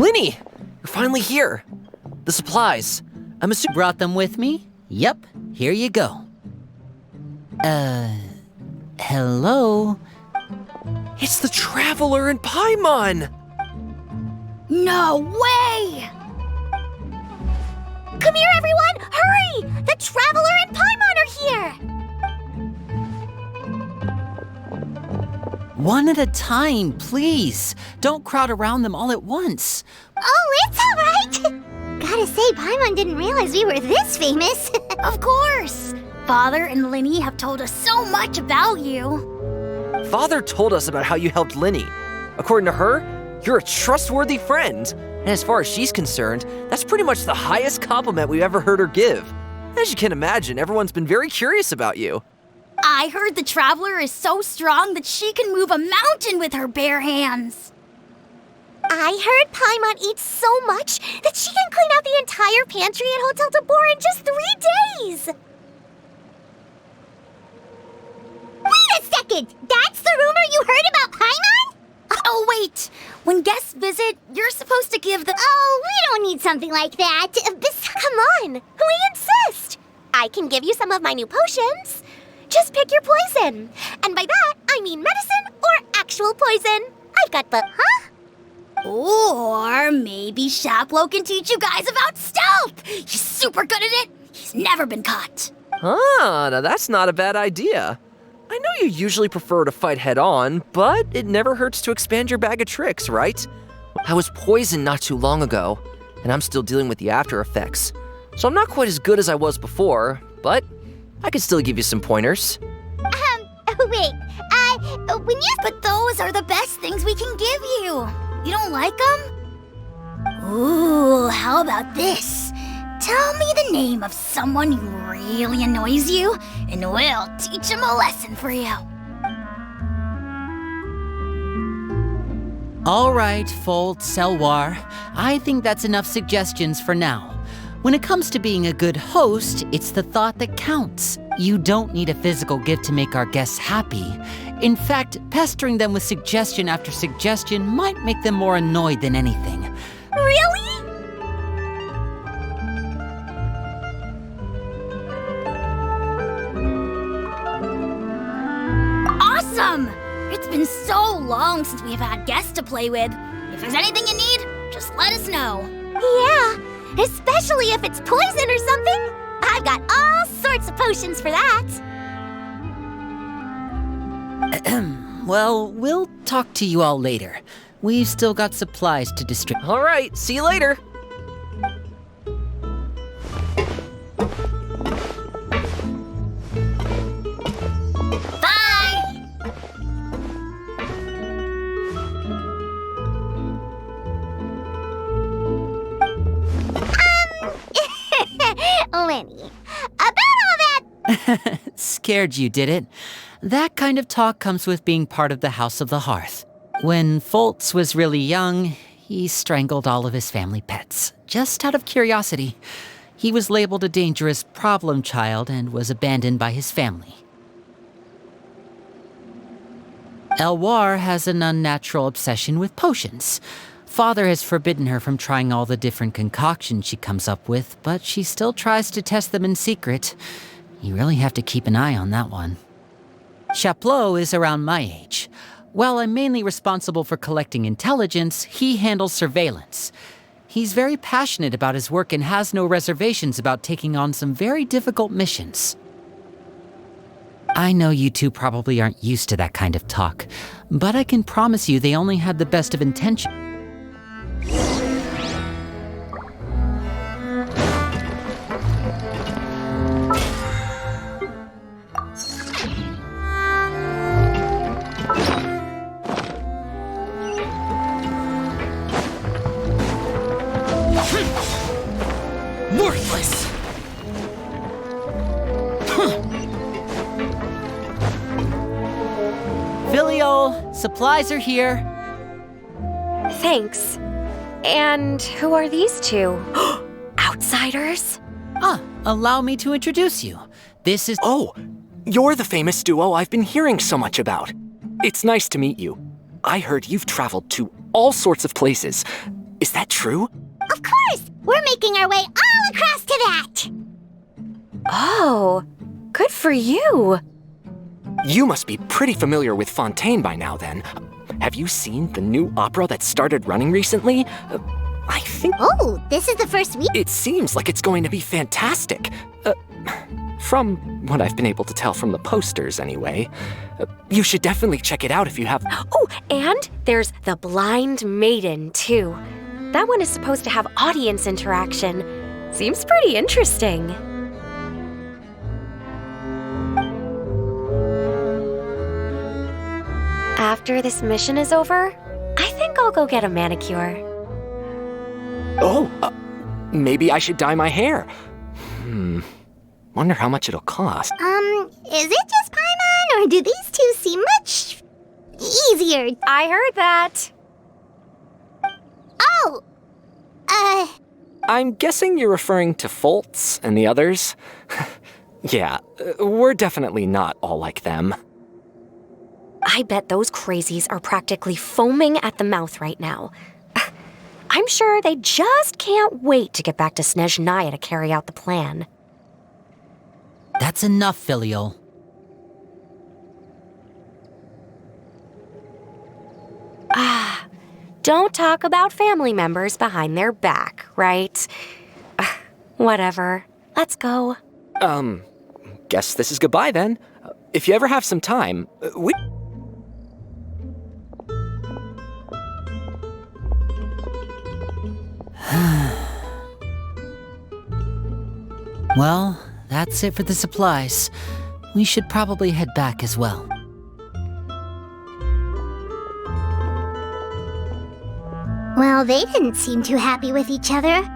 Linny! You're finally here. The supplies. I'm assuming... Brought them with me? Yep, here you go. Hello? It's the Traveler and Paimon! No way! Come here, everyone! Hurry! The Traveler and Paimon are here! One at a time, please. Don't crowd around them all at once. Oh, it's all right! Gotta say, Paimon didn't realize we were this famous. Of course! Father and Linny have told us so much about you. Father told us about how you helped Linny. According to her, you're a trustworthy friend. And as far as she's concerned, that's pretty much the highest compliment we've ever heard her give. As you can imagine, everyone's been very curious about you. I heard the Traveler is so strong that she can move a mountain with her bare hands. I heard Paimon eats so much that she can clean out the entire pantry at Hotel Tabor in just 3 days. Wait a second! That's the rumor you heard about Paimon? Oh, wait. When guests visit, you're supposed to give the... Oh, we don't need something like that. Come on. We insist. I can give you some of my new potions. Just pick your poison. And by that, I mean medicine or actual poison. I've got the... Huh? Or maybe Shaplo can teach you guys about stealth. He's super good at it. He's never been caught. Ah, now that's not a bad idea. I know you usually prefer to fight head-on, but it never hurts to expand your bag of tricks, right? I was poisoned not too long ago, and I'm still dealing with the after effects. So I'm not quite as good as I was before, but I can still give you some pointers. Wait, when you... But those are the best things we can give you. You don't like them? Ooh, how about this? Tell me the name of someone who really annoys you, and we'll teach him a lesson for you. All right, Fold, Selwar. I think that's enough suggestions for now. When it comes to being a good host, it's the thought that counts. You don't need a physical gift to make our guests happy. In fact, pestering them with suggestion after suggestion might make them more annoyed than anything. Really? Awesome! It's been so long since we've had guests to play with. If there's anything you need, just let us know. Yeah, especially if it's poison or something. I've got all sorts of potions for that. Well, we'll talk to you all later. We've still got supplies to distribute. All right, see you later. Bye! Lenny, about all that... Scared you, did it? That kind of talk comes with being part of the House of the Hearth. When Foltz was really young, he strangled all of his family pets, just out of curiosity. He was labeled a dangerous problem child and was abandoned by his family. Elwar has an unnatural obsession with potions. Father has forbidden her from trying all the different concoctions she comes up with, but she still tries to test them in secret. You really have to keep an eye on that one. Chaplot is around my age. While I'm mainly responsible for collecting intelligence, he handles surveillance. He's very passionate about his work and has no reservations about taking on some very difficult missions. I know you two probably aren't used to that kind of talk, but I can promise you they only had the best of intentions. Worthless! Filial, supplies are here. Thanks. And who are these two? Outsiders? Allow me to introduce you. This is... Oh, you're the famous duo I've been hearing so much about. It's nice to meet you. I heard you've traveled to all sorts of places. Is that true? Of course! We're making our way all across to that! Oh, good for you. You must be pretty familiar with Fontaine by now, then. Have you seen the new opera that started running recently? I think... Oh, this is the first week? It seems like it's going to be fantastic. From what I've been able to tell from the posters, anyway. You should definitely check it out if you have... Oh, and there's The Blind Maiden, too. That one is supposed to have audience interaction. Seems pretty interesting. After this mission is over, I think I'll go get a manicure. Oh, maybe I should dye my hair. Wonder how much it'll cost. Is it just Paimon, or do these two seem much easier? I heard that. Oh! I'm guessing you're referring to Foltz and the others? Yeah, we're definitely not all like them. I bet those crazies are practically foaming at the mouth right now. I'm sure they just can't wait to get back to Snezhnaya to carry out the plan. That's enough, Filial. Don't talk about family members behind their back, right? Whatever. Let's go. Guess this is goodbye then. If you ever have some time, we... Well, that's it for the supplies. We should probably head back as well. Well, they didn't seem too happy with each other.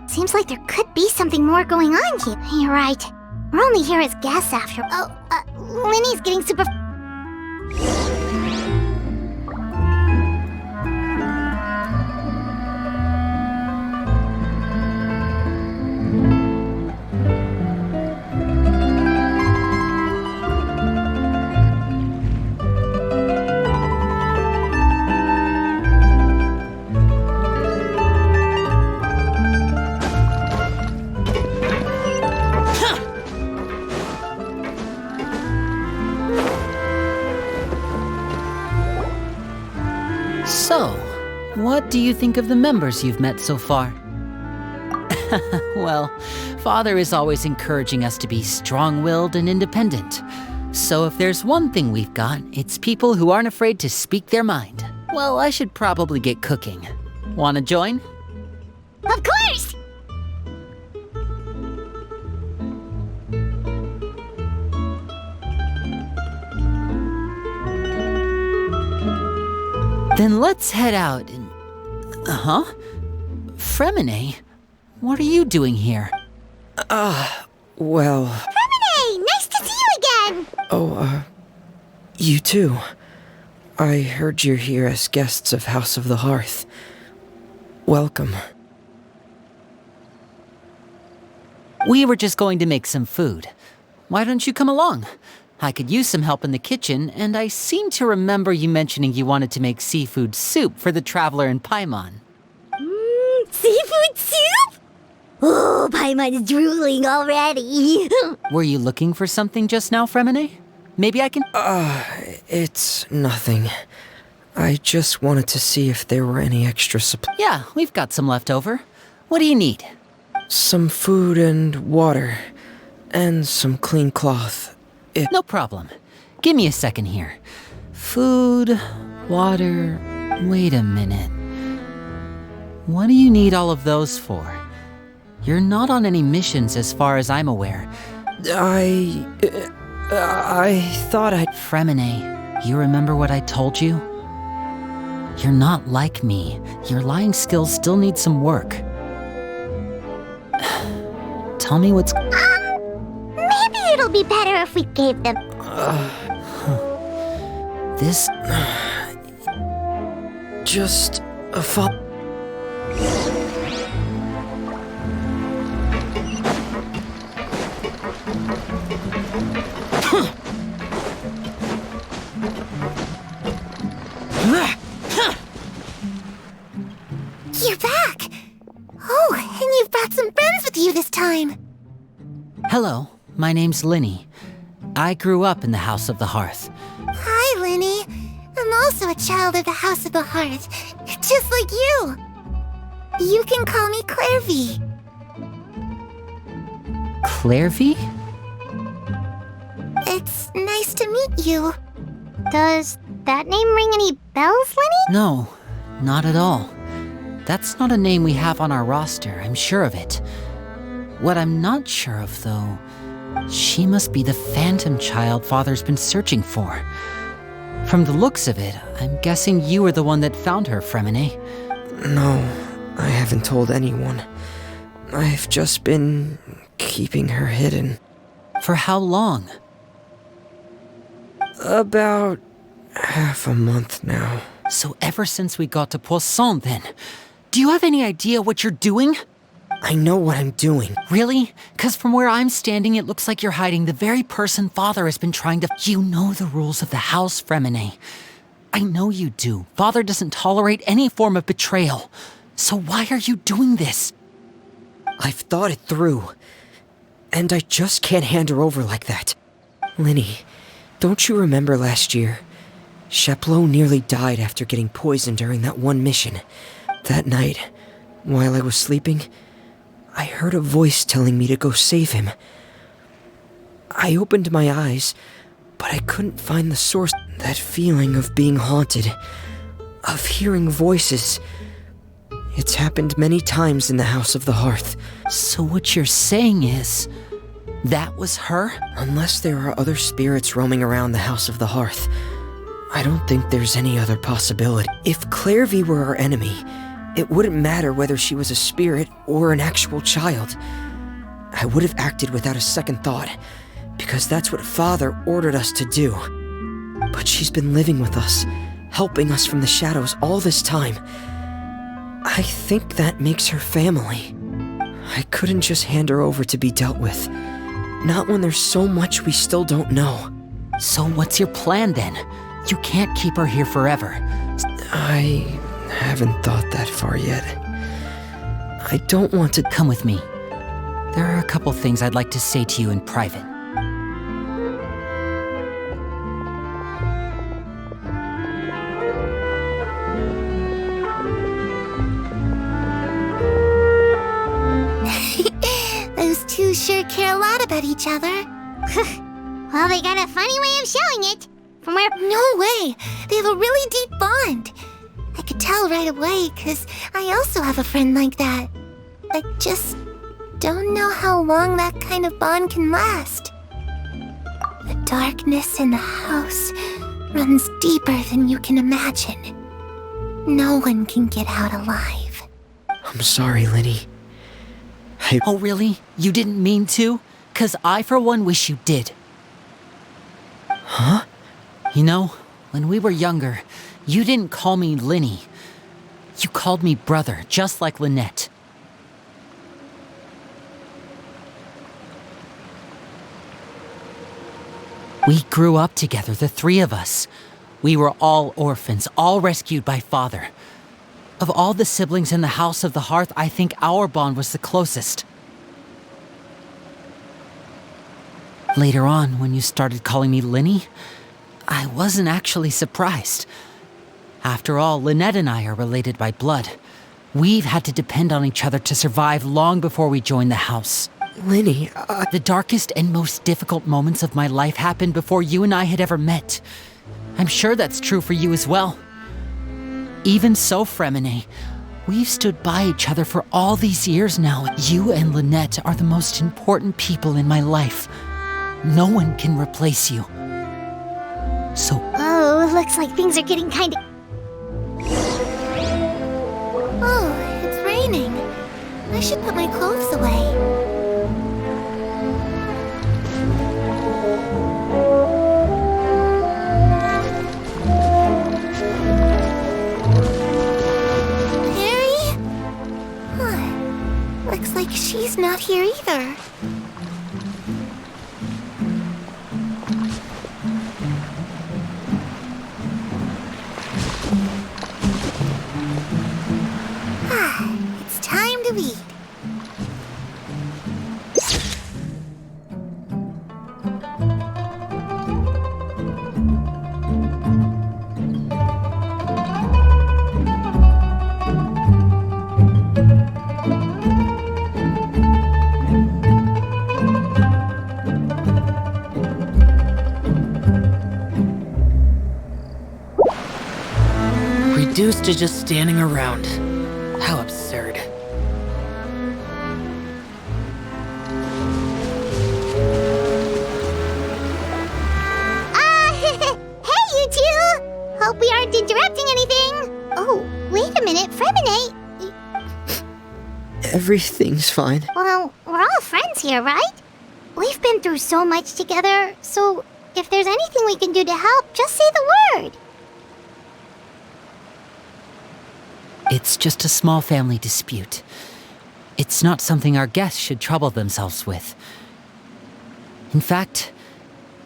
Seems like there could be something more going on here. You're right. We're only here as guests after... Oh, Linny's getting super... So, what do you think of the members you've met so far? Well, Father is always encouraging us to be strong-willed and independent. So if there's one thing we've got, it's people who aren't afraid to speak their mind. Well, I should probably get cooking. Wanna join? Of course! Then let's head out and... Huh? Fremine? What are you doing here? Well... Fremine! Nice to see you again! Oh, you too. I heard you're here as guests of House of the Hearth. Welcome. We were just going to make some food. Why don't you come along? I could use some help in the kitchen, and I seem to remember you mentioning you wanted to make seafood soup for the traveler in Paimon. Seafood soup? Oh, Paimon's drooling already. Were you looking for something just now, Fremine? Maybe I can... It's nothing. I just wanted to see if there were any extra supplies. Yeah, we've got some left over. What do you need? Some food and water. And some clean cloth. No problem. Give me a second here. Food, water... Wait a minute. What do you need all of those for? You're not on any missions as far as I'm aware. I thought I'd... Fremine, you remember what I told you? You're not like me. Your lying skills still need some work. Tell me what's... Maybe it'll be better if we gave them... This... Just a thought... You're back! Oh, and you've brought some friends with you this time! Hello, my name's Linny. I grew up in the House of the Hearth. Hi, Linny. I'm also a child of the House of the Hearth, just like you. You can call me Clairvy. Clairvy? It's nice to meet you. Does that name ring any bells, Linny? No, not at all. That's not a name we have on our roster, I'm sure of it. What I'm not sure of, though, she must be the phantom child Father's been searching for. From the looks of it, I'm guessing you were the one that found her, Fremine. No, I haven't told anyone. I've just been keeping her hidden. For how long? About half a month now. So ever since we got to Poisson, then. Do you have any idea what you're doing? I know what I'm doing. Really? 'Cause from where I'm standing, it looks like you're hiding the very person Father has been trying to... You know the rules of the house, Fremine. I know you do. Father doesn't tolerate any form of betrayal. So why are you doing this? I've thought it through. And I just can't hand her over like that. Linny, don't you remember last year? Chaplot nearly died after getting poisoned during that one mission. That night, while I was sleeping, I heard a voice telling me to go save him. I opened my eyes, but I couldn't find the source. That feeling of being haunted, of hearing voices. It's happened many times in the House of the Hearth. So what you're saying is... that was her? Unless there are other spirits roaming around the House of the Hearth, I don't think there's any other possibility. If Clairvy were our enemy, it wouldn't matter whether she was a spirit or an actual child. I would have acted without a second thought, because that's what Father ordered us to do. But she's been living with us, helping us from the shadows all this time. I think that makes her family. I couldn't just hand her over to be dealt with. Not when there's so much we still don't know. So what's your plan then? You can't keep her here forever. I haven't thought that far yet. I don't want to... Come with me. There are a couple things I'd like to say to you in private. Those two sure care a lot about each other. Well, they got a funny way of showing it. From where... No way! They have a really deep bond. I could tell right away, 'cause I also have a friend like that. I just don't know how long that kind of bond can last. The darkness in the house runs deeper than you can imagine. No one can get out alive. I'm sorry, Linny. Oh, really? You didn't mean to? 'Cause I, for one, wish you did. Huh? You know, when we were younger, you didn't call me Linny. You called me brother, just like Lynette. We grew up together, the three of us. We were all orphans, all rescued by Father. Of all the siblings in the House of the Hearth, I think our bond was the closest. Later on, when you started calling me Linny, I wasn't actually surprised. After all, Lynette and I are related by blood. We've had to depend on each other to survive long before we joined the house. Linny, The darkest and most difficult moments of my life happened before you and I had ever met. I'm sure that's true for you as well. Even so, Fremine, we've stood by each other for all these years now. You and Lynette are the most important people in my life. No one can replace you. So... Oh, looks like things are getting kind of... Oh, it's raining. I should put my clothes away. Harry? Huh. Looks like she's not here either. Ah, to read. Reduced to just standing around. How absurd. Hey, you two! Hope we aren't interrupting anything. Oh, wait a minute, Fremine. Everything's fine. Well, we're all friends here, right? We've been through so much together, so if there's anything we can do to help, just say the word. It's just a small family dispute. It's not something our guests should trouble themselves with. In fact,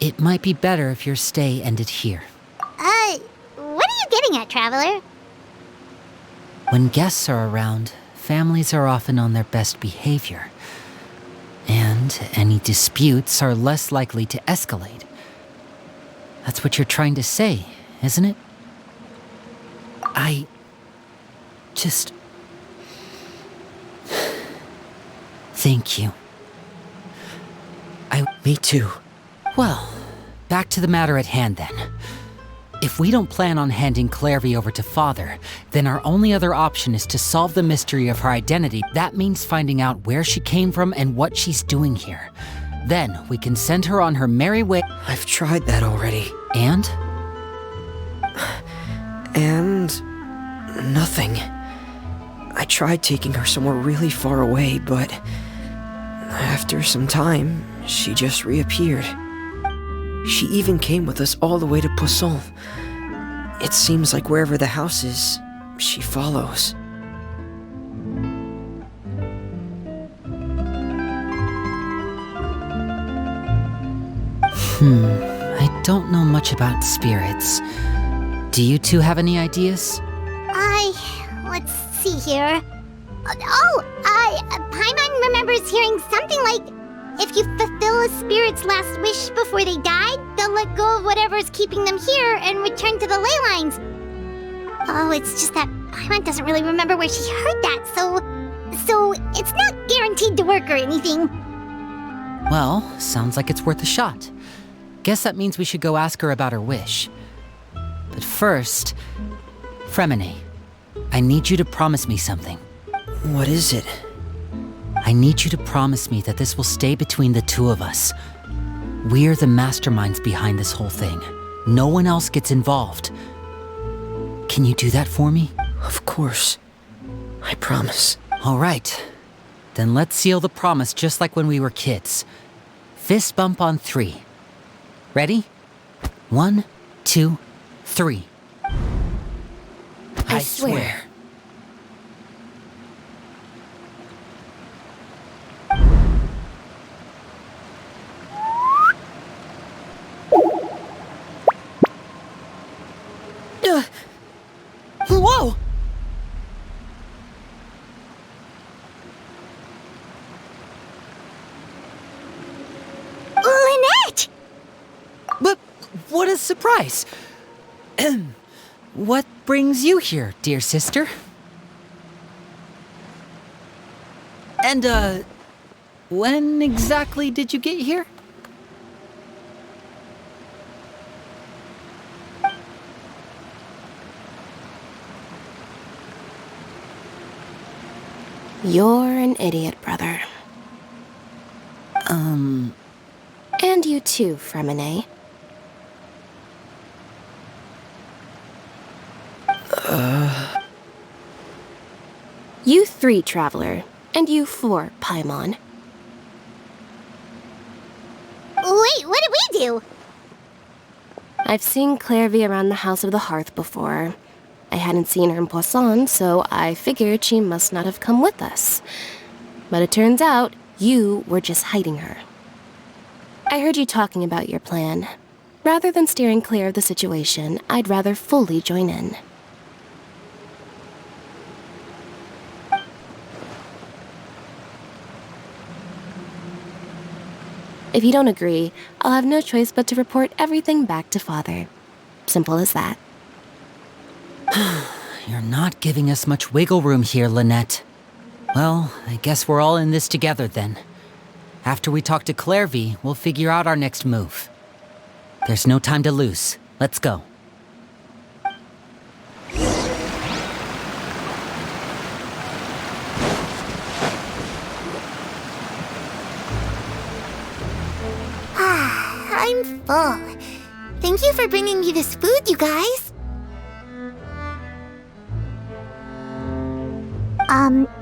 it might be better if your stay ended here. What are you getting at, Traveler? When guests are around, families are often on their best behavior. And any disputes are less likely to escalate. That's what you're trying to say, isn't it? Just... Thank you. Me too. Well, back to the matter at hand then. If we don't plan on handing Clairvy over to Father, then our only other option is to solve the mystery of her identity. That means finding out where she came from and what she's doing here. Then we can send her on her merry way. I've tried that already. And? And... nothing. I tried taking her somewhere really far away, but after some time, she just reappeared. She even came with us all the way to Poisson. It seems like wherever the house is, she follows. I don't know much about spirits. Do you two have any ideas? Let's see here. Paimon remembers hearing something like, if you fulfill a spirit's last wish before they died, they'll let go of whatever's keeping them here and return to the ley lines. Oh, it's just that Paimon doesn't really remember where she heard that, so it's not guaranteed to work or anything. Well, sounds like it's worth a shot. Guess that means we should go ask her about her wish. But first, Fremine, I need you to promise me something. What is it? I need you to promise me that this will stay between the two of us. We're the masterminds behind this whole thing. No one else gets involved. Can you do that for me? Of course. I promise. All right. Then let's seal the promise just like when we were kids. Fist bump on 3. Ready? 1, 2, 3. I swear. Whoa! Lynette! But what a surprise! What brings you here, dear sister? And, when exactly did you get here? You're an idiot, brother. And you too, Fremine. You 3, Traveler, and you 4, Paimon. Wait, what did we do? I've seen Clairvy around the House of the Hearth before. I hadn't seen her in Poisson, so I figured she must not have come with us. But it turns out you were just hiding her. I heard you talking about your plan. Rather than steering clear of the situation, I'd rather fully join in. If you don't agree, I'll have no choice but to report everything back to Father. Simple as that. You're not giving us much wiggle room here, Lynette. Well, I guess we're all in this together then. After we talk to Clairvy, we'll figure out our next move. There's no time to lose. Let's go. I'm full. Thank you for bringing me this food, you guys.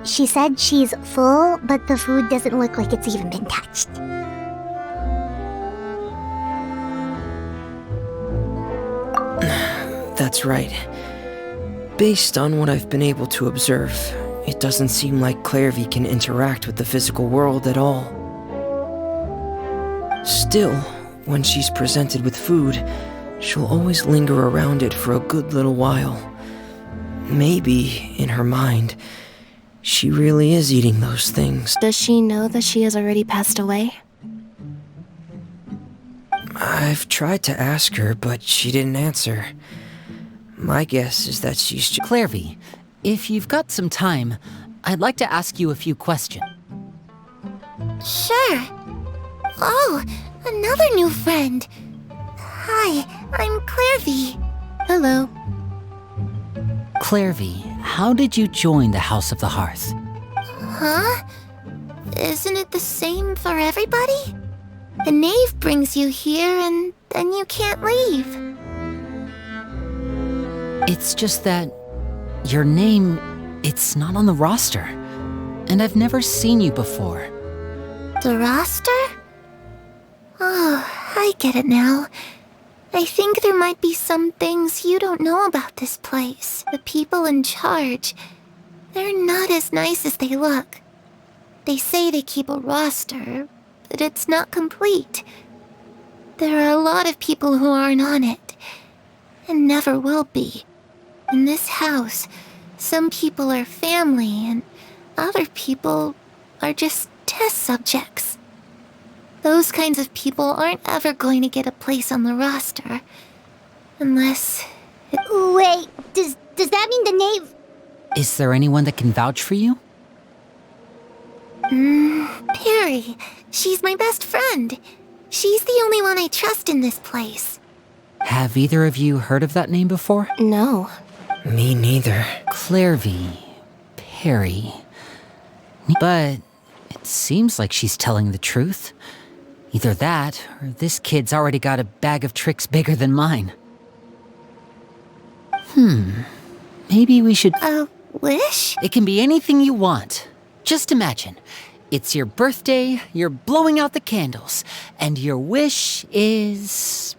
She said she's full, but the food doesn't look like it's even been touched. That's right. Based on what I've been able to observe, it doesn't seem like Clairvy can interact with the physical world at all. Still, when she's presented with food, she'll always linger around it for a good little while. Maybe, in her mind, she really is eating those things. Does she know that she has already passed away? I've tried to ask her, but she didn't answer. My guess is that she's just... Clairvy, if you've got some time, I'd like to ask you a few questions. Sure. Oh, another new friend. Hi, I'm Clairvy. Hello. Clairvy, how did you join the House of the Hearth? Huh? Isn't it the same for everybody? The knave brings you here and then you can't leave. It's just that your name, it's not on the roster. And I've never seen you before. The roster? Oh, I get it now. I think there might be some things you don't know about this place. The people in charge, they're not as nice as they look. They say they keep a roster, but it's not complete. There are a lot of people who aren't on it, and never will be. In this house, some people are family, and other people are just test subjects. Those kinds of people aren't ever going to get a place on the roster. Unless... Wait, does that mean the knave... Is there anyone that can vouch for you? Perry. She's my best friend. She's the only one I trust in this place. Have either of you heard of that name before? No. Me neither. Clairvy. Perry. But it seems like she's telling the truth. Either that, or this kid's already got a bag of tricks bigger than mine. Maybe we should... A wish? It can be anything you want. Just imagine. It's your birthday, you're blowing out the candles, and your wish is...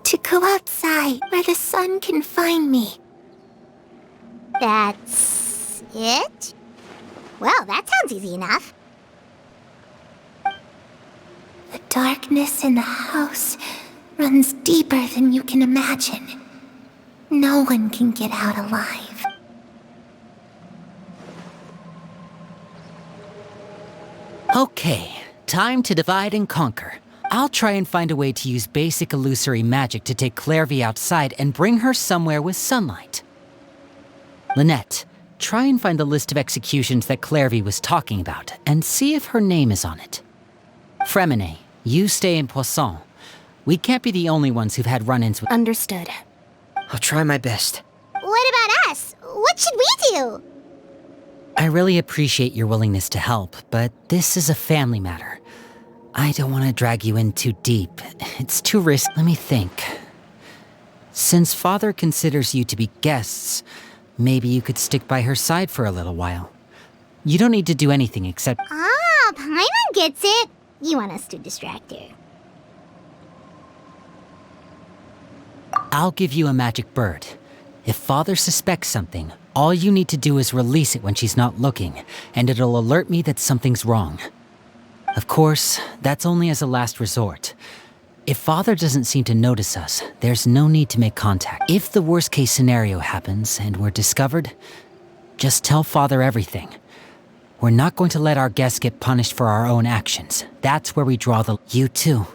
To go outside where the sun can find me. That's it? Well, that sounds easy enough. The darkness in the house runs deeper than you can imagine. No one can get out alive. Okay, time to divide and conquer. I'll try and find a way to use basic illusory magic to take Clairvy outside and bring her somewhere with sunlight. Lynette, try and find the list of executions that Clairvy was talking about and see if her name is on it. Fremine, you stay in Poisson. We can't be the only ones who've had run-ins with... Understood. I'll try my best. What about us? What should we do? I really appreciate your willingness to help, but this is a family matter. I don't want to drag you in too deep. It's too risky. Let me think. Since Father considers you to be guests, maybe you could stick by her side for a little while. You don't need to do anything except... Ah, Paimon gets it. You want us to distract her. I'll give you a magic bird. If Father suspects something, all you need to do is release it when she's not looking, and it'll alert me that something's wrong. Of course, that's only as a last resort. If Father doesn't seem to notice us, there's no need to make contact. If the worst-case scenario happens and we're discovered, just tell Father everything. We're not going to let our guests get punished for our own actions. That's where we draw the... You too.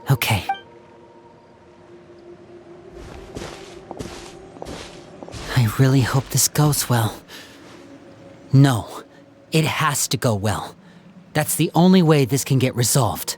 Okay. I really hope this goes well. No, it has to go well. That's the only way this can get resolved.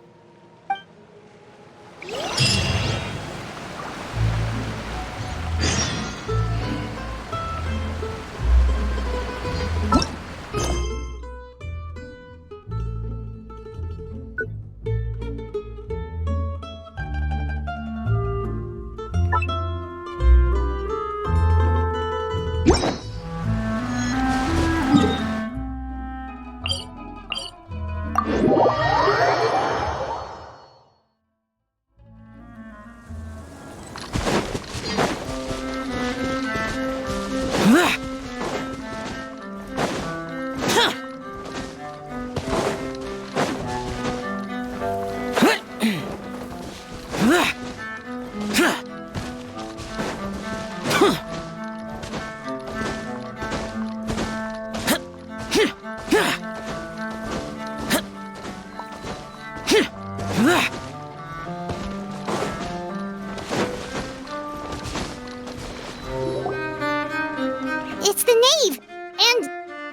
It's the knave! And...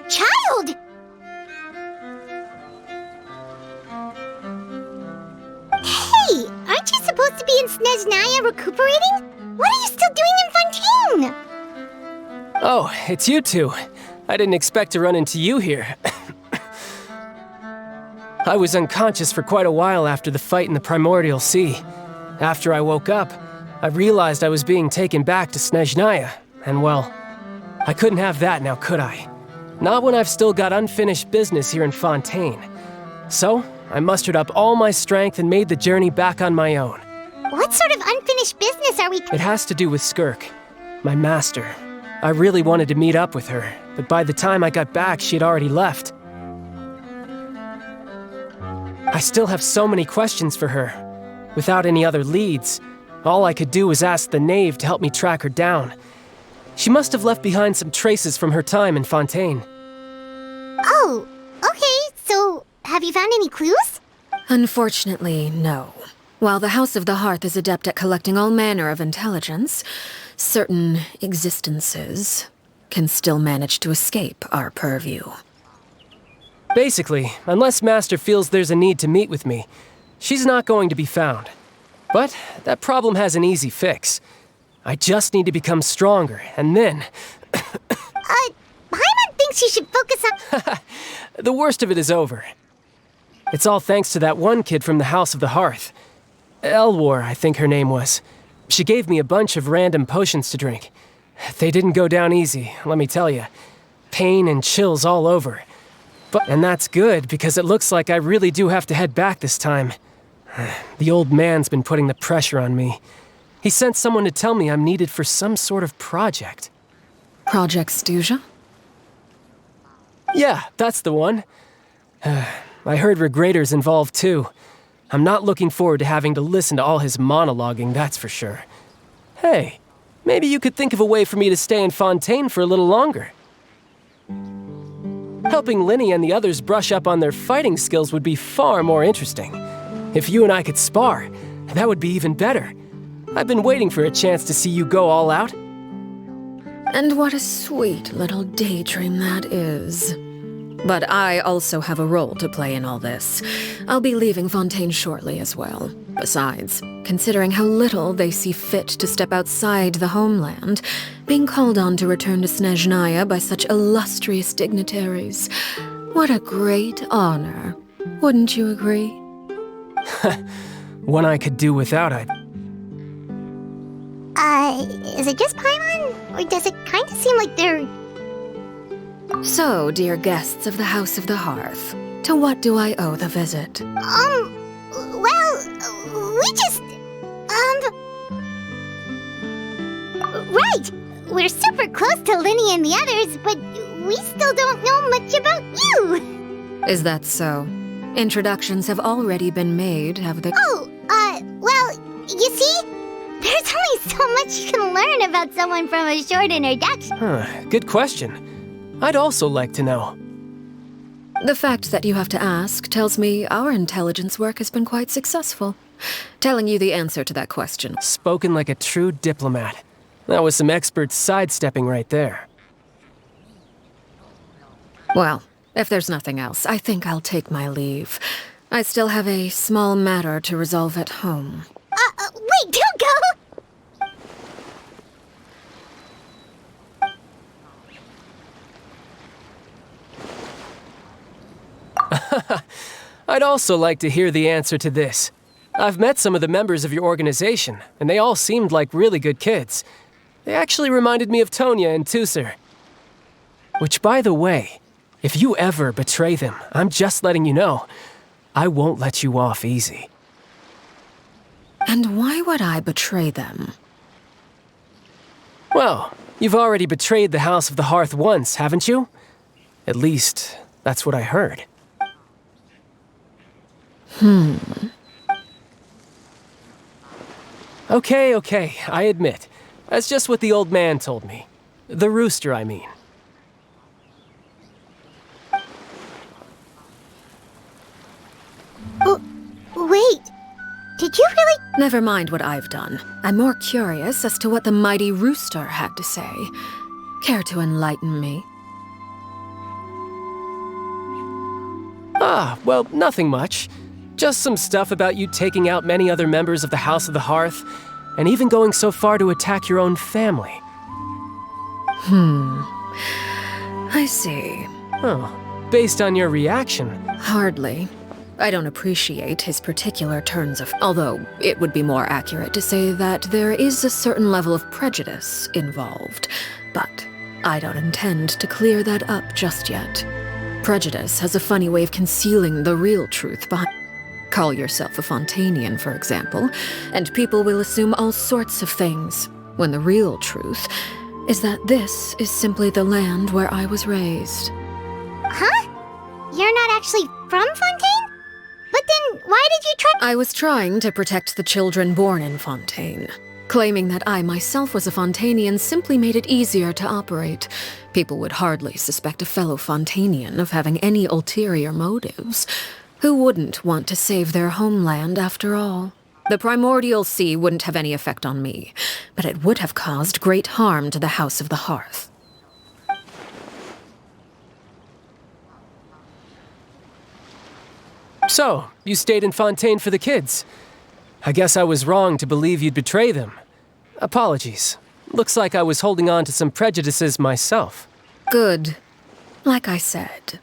child! Hey! Aren't you supposed to be in Snezhnaya recuperating? What are you still doing in Fontaine? Oh, it's you two. I didn't expect to run into you here. I was unconscious for quite a while after the fight in the Primordial Sea. After I woke up, I realized I was being taken back to Snezhnaya, and well, I couldn't have that now, could I? Not when I've still got unfinished business here in Fontaine. So, I mustered up all my strength and made the journey back on my own. What sort of unfinished business are we... It has to do with Skirk, my master. I really wanted to meet up with her, but by the time I got back, she had already left. I still have so many questions for her. Without any other leads, all I could do was ask the knave to help me track her down. She must have left behind some traces from her time in Fontaine. Oh, okay, so have you found any clues? Unfortunately, no. While the House of the Hearth is adept at collecting all manner of intelligence, certain existences can still manage to escape our purview. Basically, unless Master feels there's a need to meet with me, she's not going to be found. But that problem has an easy fix. I just need to become stronger, and then... Paimon thinks you should focus on... The worst of it is over. It's all thanks to that one kid from the House of the Hearth. Elwar, I think her name was. She gave me a bunch of random potions to drink. They didn't go down easy, let me tell you. Pain and chills all over. And that's good, because it looks like I really do have to head back this time. The old man's been putting the pressure on me. He sent someone to tell me I'm needed for some sort of project. Project Stuja? Yeah, that's the one. I heard Regrator's involved too. I'm not looking forward to having to listen to all his monologuing, that's for sure. Hey, maybe you could think of a way for me to stay in Fontaine for a little longer. Helping Linny and the others brush up on their fighting skills would be far more interesting. If you and I could spar, that would be even better. I've been waiting for a chance to see you go all out. And what a sweet little daydream that is. But I also have a role to play in all this. I'll be leaving Fontaine shortly as well. Besides, considering how little they see fit to step outside the homeland, being called on to return to Snezhnaya by such illustrious dignitaries, what a great honor. Wouldn't you agree? One I could do without, Is it just Paimon? Or does it kind of seem like they're... So, dear guests of the House of the Hearth, to what do I owe the visit? Well, we just... Right! We're super close to Linny and the others, but we still don't know much about you! Is that so? Introductions have already been made, have they? Oh, Well, you see, there's only so much you can learn about someone from a short introduction. Good question. I'd also like to know. The fact that you have to ask tells me our intelligence work has been quite successful. Telling you the answer to that question. Spoken like a true diplomat. That was some expert sidestepping right there. Well, if there's nothing else, I think I'll take my leave. I still have a small matter to resolve at home. Wait, don't go! I'd also like to hear the answer to this. I've met some of the members of your organization, and they all seemed like really good kids. They actually reminded me of Tonya and Tusser. Which, by the way, if you ever betray them, I'm just letting you know, I won't let you off easy. And why would I betray them? Well, you've already betrayed the House of the Hearth once, haven't you? At least, that's what I heard. Okay, I admit. That's just what the old man told me. The rooster, I mean. Wait, did you really? Never mind what I've done. I'm more curious as to what the mighty rooster had to say. Care to enlighten me? Well, nothing much. Just some stuff about you taking out many other members of the House of the Hearth, and even going so far to attack your own family. I see. Oh, based on your reaction. Hardly. I don't appreciate his particular turns of... Although, it would be more accurate to say that there is a certain level of prejudice involved. But I don't intend to clear that up just yet. Prejudice has a funny way of concealing the real truth behind... Call yourself a Fontanian, for example, and people will assume all sorts of things, when the real truth is that this is simply the land where I was raised. Huh? You're not actually from Fontaine? But then, why did you try— I was trying to protect the children born in Fontaine. Claiming that I myself was a Fontanian simply made it easier to operate. People would hardly suspect a fellow Fontanian of having any ulterior motives. Who wouldn't want to save their homeland after all? The primordial sea wouldn't have any effect on me, but it would have caused great harm to the House of the Hearth. So, you stayed in Fontaine for the kids. I guess I was wrong to believe you'd betray them. Apologies. Looks like I was holding on to some prejudices myself. Good. Like I said,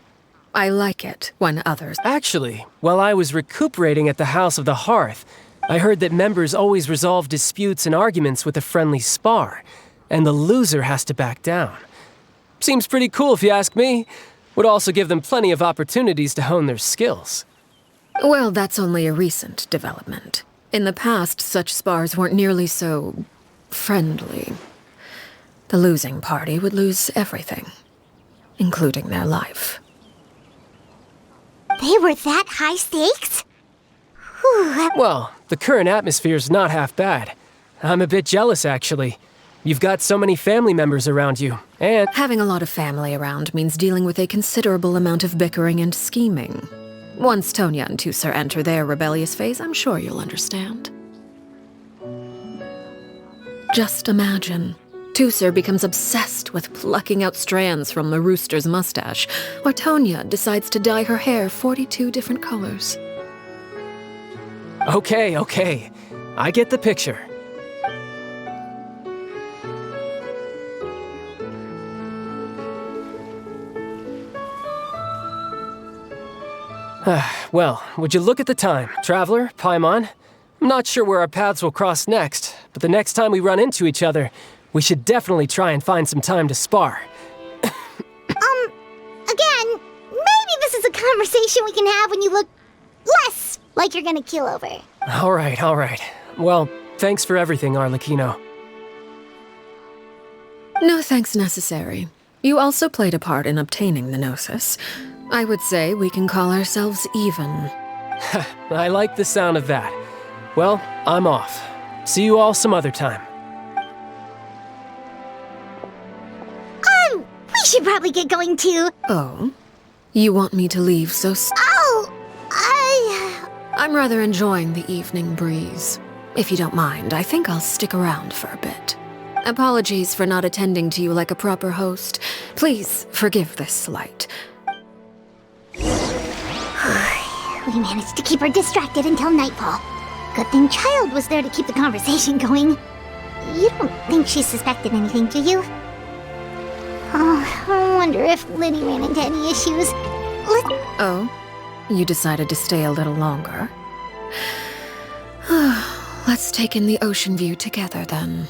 I like it when others... Actually, while I was recuperating at the House of the Hearth, I heard that members always resolve disputes and arguments with a friendly spar, and the loser has to back down. Seems pretty cool if you ask me. Would also give them plenty of opportunities to hone their skills. Well, that's only a recent development. In the past, such spars weren't nearly so... friendly. The losing party would lose everything, including their life. They were that high stakes? Whew. Well, the current atmosphere's not half bad. I'm a bit jealous, actually. You've got so many family members around you, and... Having a lot of family around means dealing with a considerable amount of bickering and scheming. Once Tonya and Tusser enter their rebellious phase, I'm sure you'll understand. Just imagine. Tusser becomes obsessed with plucking out strands from the rooster's mustache, or Tonya decides to dye her hair 42 different colors. Okay. I get the picture. Well, would you look at the time, Traveler, Paimon? I'm not sure where our paths will cross next, but the next time we run into each other, we should definitely try and find some time to spar. Again, maybe this is a conversation we can have when you look less like you're gonna keel over. All right. Well, thanks for everything, Aclecchino. No thanks necessary. You also played a part in obtaining the Gnosis. I would say we can call ourselves even. I like the sound of that. Well, I'm off. See you all some other time. We should probably get going too. Oh? You want me to leave so I'm rather enjoying the evening breeze. If you don't mind, I think I'll stick around for a bit. Apologies for not attending to you like a proper host. Please forgive this slight. We managed to keep her distracted until nightfall. Good thing Child was there to keep the conversation going. You don't think she suspected anything, do you? Oh, I wonder if Liddy ran into any issues. Oh? You decided to stay a little longer? Let's take in the ocean view together, then.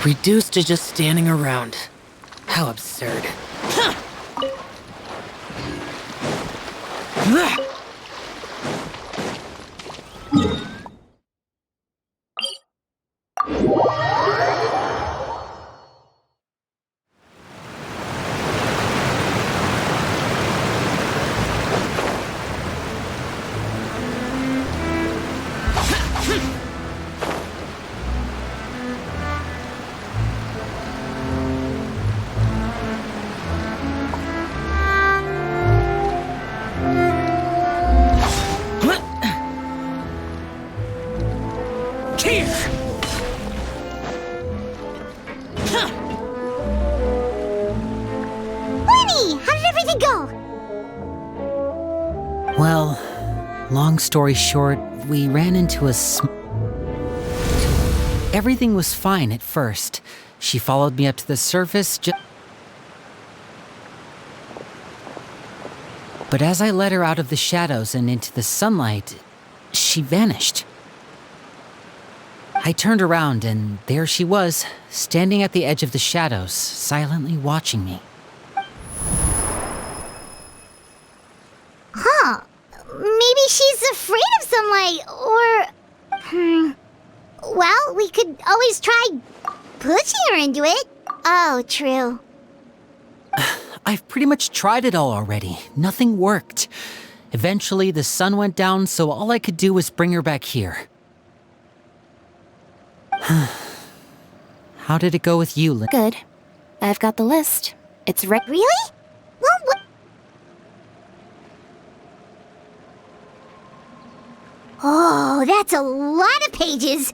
Reduced to just standing around. How absurd. Well, long story short, we ran into Everything was fine at first. She followed me up to the surface But as I led her out of the shadows and into the sunlight, she vanished. I turned around and there she was, standing at the edge of the shadows, silently watching me. Huh. Maybe she's afraid of sunlight, or... Well, we could always try pushing her into it. Oh, true. I've pretty much tried it all already. Nothing worked. Eventually, the sun went down, so all I could do was bring her back here. How did it go with you, Lynn? Good. I've got the list. It's Really? Well, what? Oh, that's a lot of pages.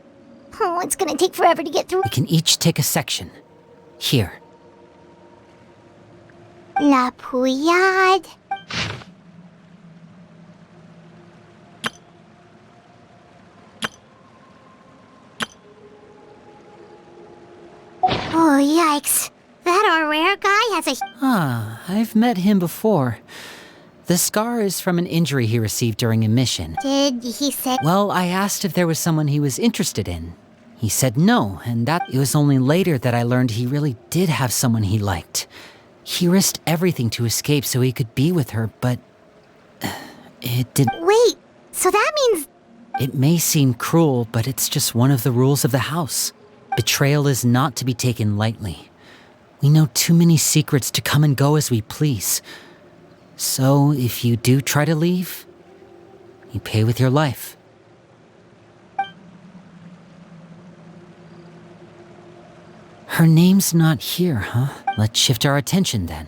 Oh, it's gonna take forever to get through. We can each take a section. Here. La Pouillade. Oh, yikes. That our rare guy has a... Ah, I've met him before. The scar is from an injury he received during a mission. Did he say... Well, I asked if there was someone he was interested in. He said no, and that it was only later that I learned he really did have someone he liked. He risked everything to escape so he could be with her, but... it didn't... Wait, so that means... It may seem cruel, but it's just one of the rules of the house. Betrayal is not to be taken lightly. We know too many secrets to come and go as we please. So, if you do try to leave, you pay with your life. Her name's not here, huh? Let's shift our attention then.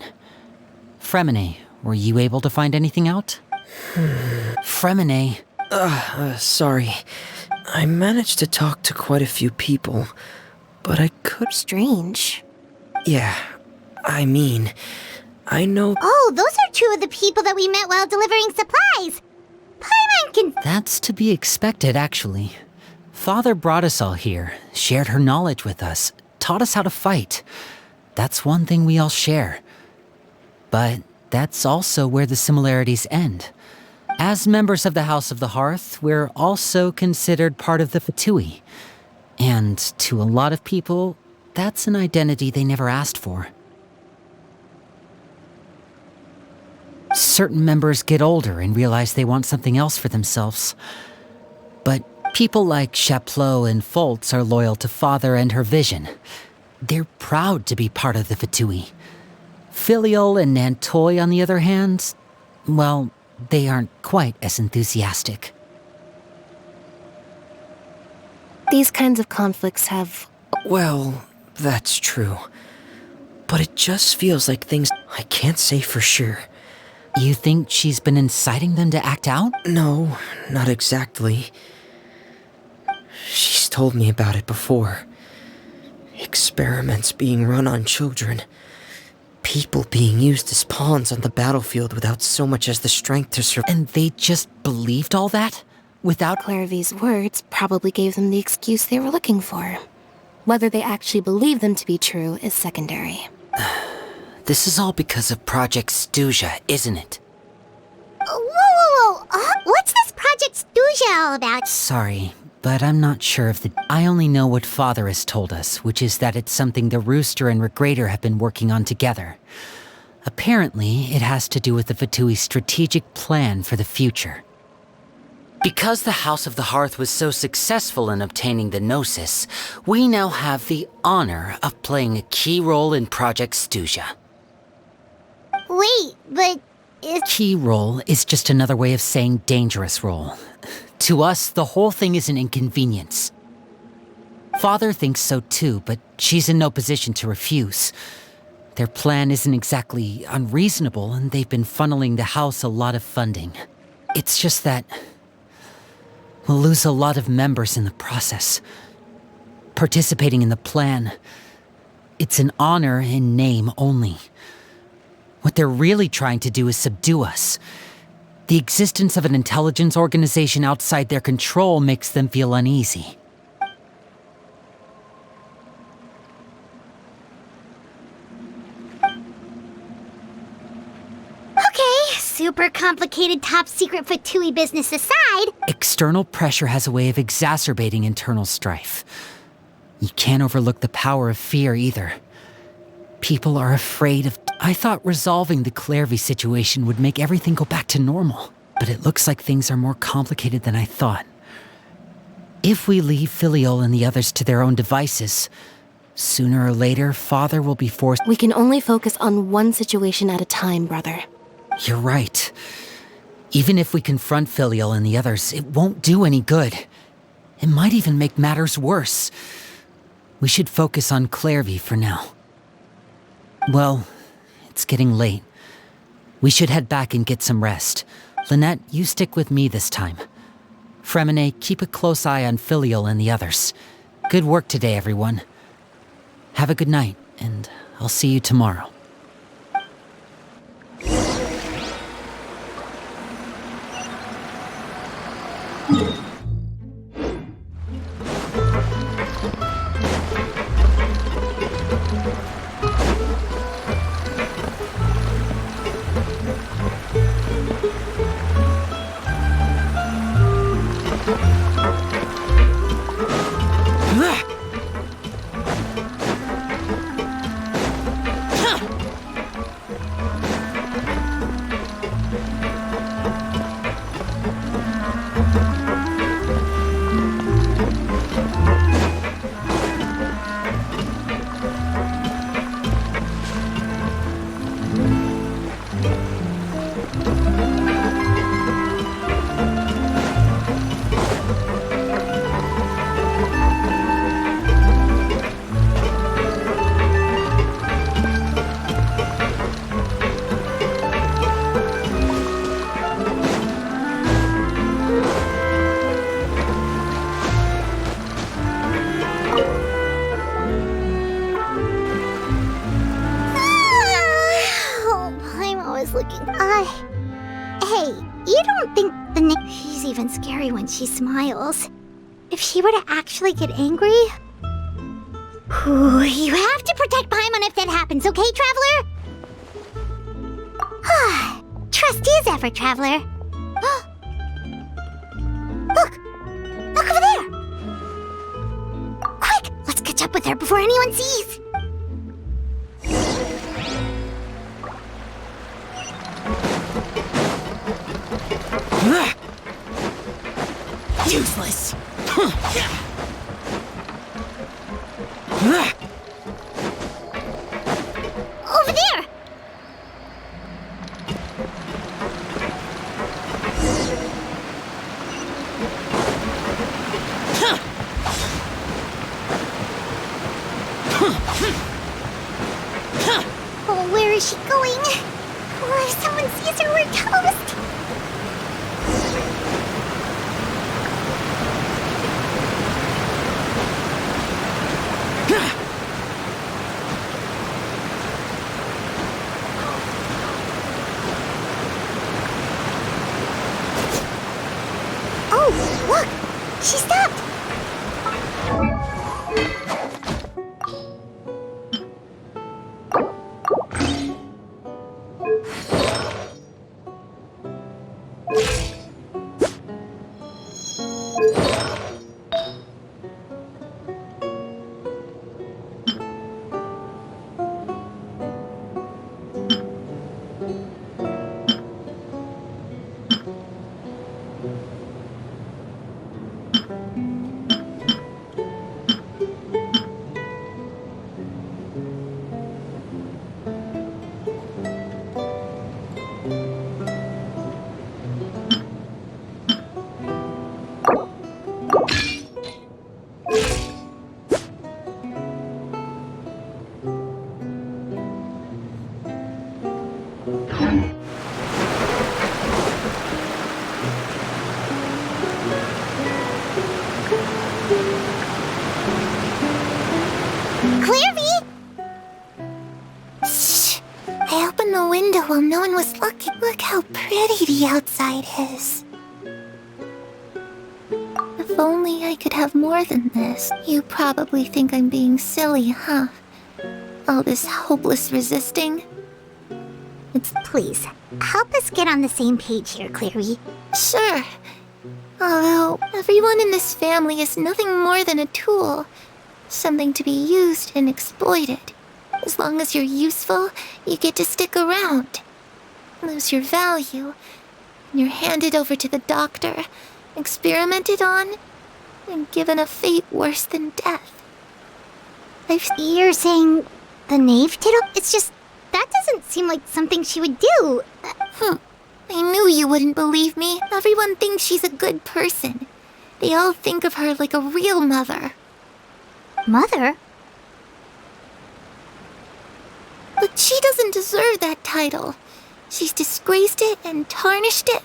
Fremine, were you able to find anything out? Fremine. Sorry. I managed to talk to quite a few people, but I could... Strange. Yeah, I mean, I know... Oh, those are two of the people that we met while delivering supplies. Paimon can... That's to be expected, actually. Father brought us all here, shared her knowledge with us, taught us how to fight. That's one thing we all share. But that's also where the similarities end. As members of the House of the Hearth, we're also considered part of the Fatui. And to a lot of people, that's an identity they never asked for. Certain members get older and realize they want something else for themselves. But people like Chaplot and Foltz are loyal to Father and her vision. They're proud to be part of the Fatui. Filial and Nantoy, on the other hand, well, they aren't quite as enthusiastic. These kinds of conflicts have... Well, that's true. But it just feels like things I can't say for sure. You think she's been inciting them to act out? No, not exactly. She's told me about it before. Experiments being run on children. People being used as pawns on the battlefield without so much as the strength to survive. And they just believed all that? Without... Clairvy's words probably gave them the excuse they were looking for. Whether they actually believe them to be true is secondary. This is all because of Project Stuja, isn't it? Whoa. What's this Project Stuja all about? Sorry, but I'm not sure if I only know what Father has told us, which is that it's something the Rooster and Regrader have been working on together. Apparently, it has to do with the Fatui's strategic plan for the future. Because the House of the Hearth was so successful in obtaining the Gnosis, we now have the honor of playing a key role in Project Stuja. Wait, but is... Key role is just another way of saying dangerous role. To us, the whole thing is an inconvenience. Father thinks so too, but she's in no position to refuse. Their plan isn't exactly unreasonable, and they've been funneling the house a lot of funding. It's just that we'll lose a lot of members in the process. Participating in the plan, it's an honor in name only. What they're really trying to do is subdue us. The existence of an intelligence organization outside their control makes them feel uneasy. Okay, super complicated top secret Fatui business aside... External pressure has a way of exacerbating internal strife. You can't overlook the power of fear either. People are afraid of... I thought resolving the Clairvy situation would make everything go back to normal, but it looks like things are more complicated than I thought. If we leave Filial and the others to their own devices, sooner or later, Father will be forced... We can only focus on one situation at a time, brother. You're right. Even if we confront Filial and the others, it won't do any good. It might even make matters worse. We should focus on Clairvy for now. Well, it's getting late. We should head back and get some rest. Lynette, you stick with me this time. Fremine, keep a close eye on Filial and the others. Good work today, everyone. Have a good night, and I'll see you tomorrow. even scary when she smiles. If she were to actually get angry... you have to protect Paimon if that happens, okay, Traveler? Trust is ever, Traveler. Look! Look over there! Quick! Let's catch up with her before anyone sees! Useless. Over there! Oh, where is she going? Oh, if someone sees her, we're toast! Oh, look! She stopped! I opened the window while no one was looking. Look how pretty the outside is. If only I could have more than this. You probably think I'm being silly, huh? All this hopeless resisting. Please, help us get on the same page here, Clary. Sure. Although, everyone in this family is nothing more than a tool. Something to be used and exploited. As long as you're useful, you get to stick around. Lose your value, and you're handed over to the doctor, experimented on, and given a fate worse than death. You're saying the knave tittle? It's just, that doesn't seem like something she would do. I knew you wouldn't believe me. Everyone thinks she's a good person. They all think of her like a real mother. Mother? But she doesn't deserve that title. She's disgraced it and tarnished it.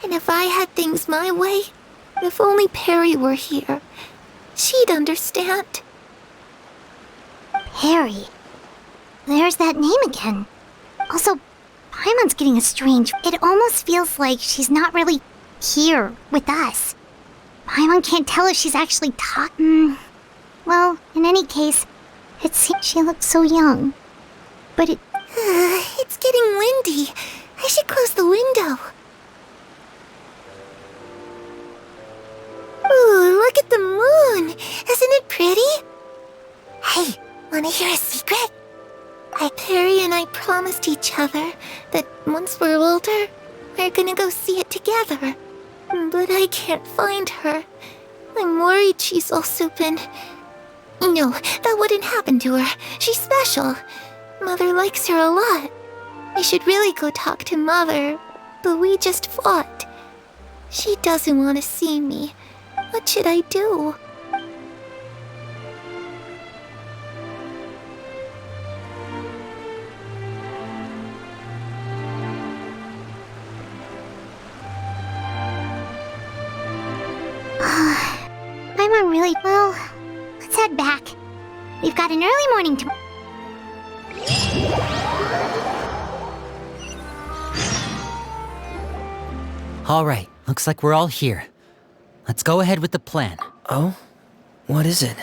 And if I had things my way, if only Perry were here, she'd understand. Perry? There's that name again. Also, Paimon's getting estranged. It almost feels like she's not really here with us. Paimon can't tell if she's actually talking. Well, in any case, it seems she looks so young. But it's getting windy. I should close the window. Ooh, look at the moon. Isn't it pretty? Hey, wanna hear a secret? Perry and I promised each other that once we're older, we're gonna go see it together. But I can't find her. I'm worried she's also been... No, that wouldn't happen to her. She's special. Mother likes her a lot. I should really go talk to Mother, but we just fought. She doesn't want to see me. What should I do? I'm really... Well, let's head back. We've got an early morning tomorrow. All right, Looks like we're all here. Let's go ahead with the plan. Oh? What is it?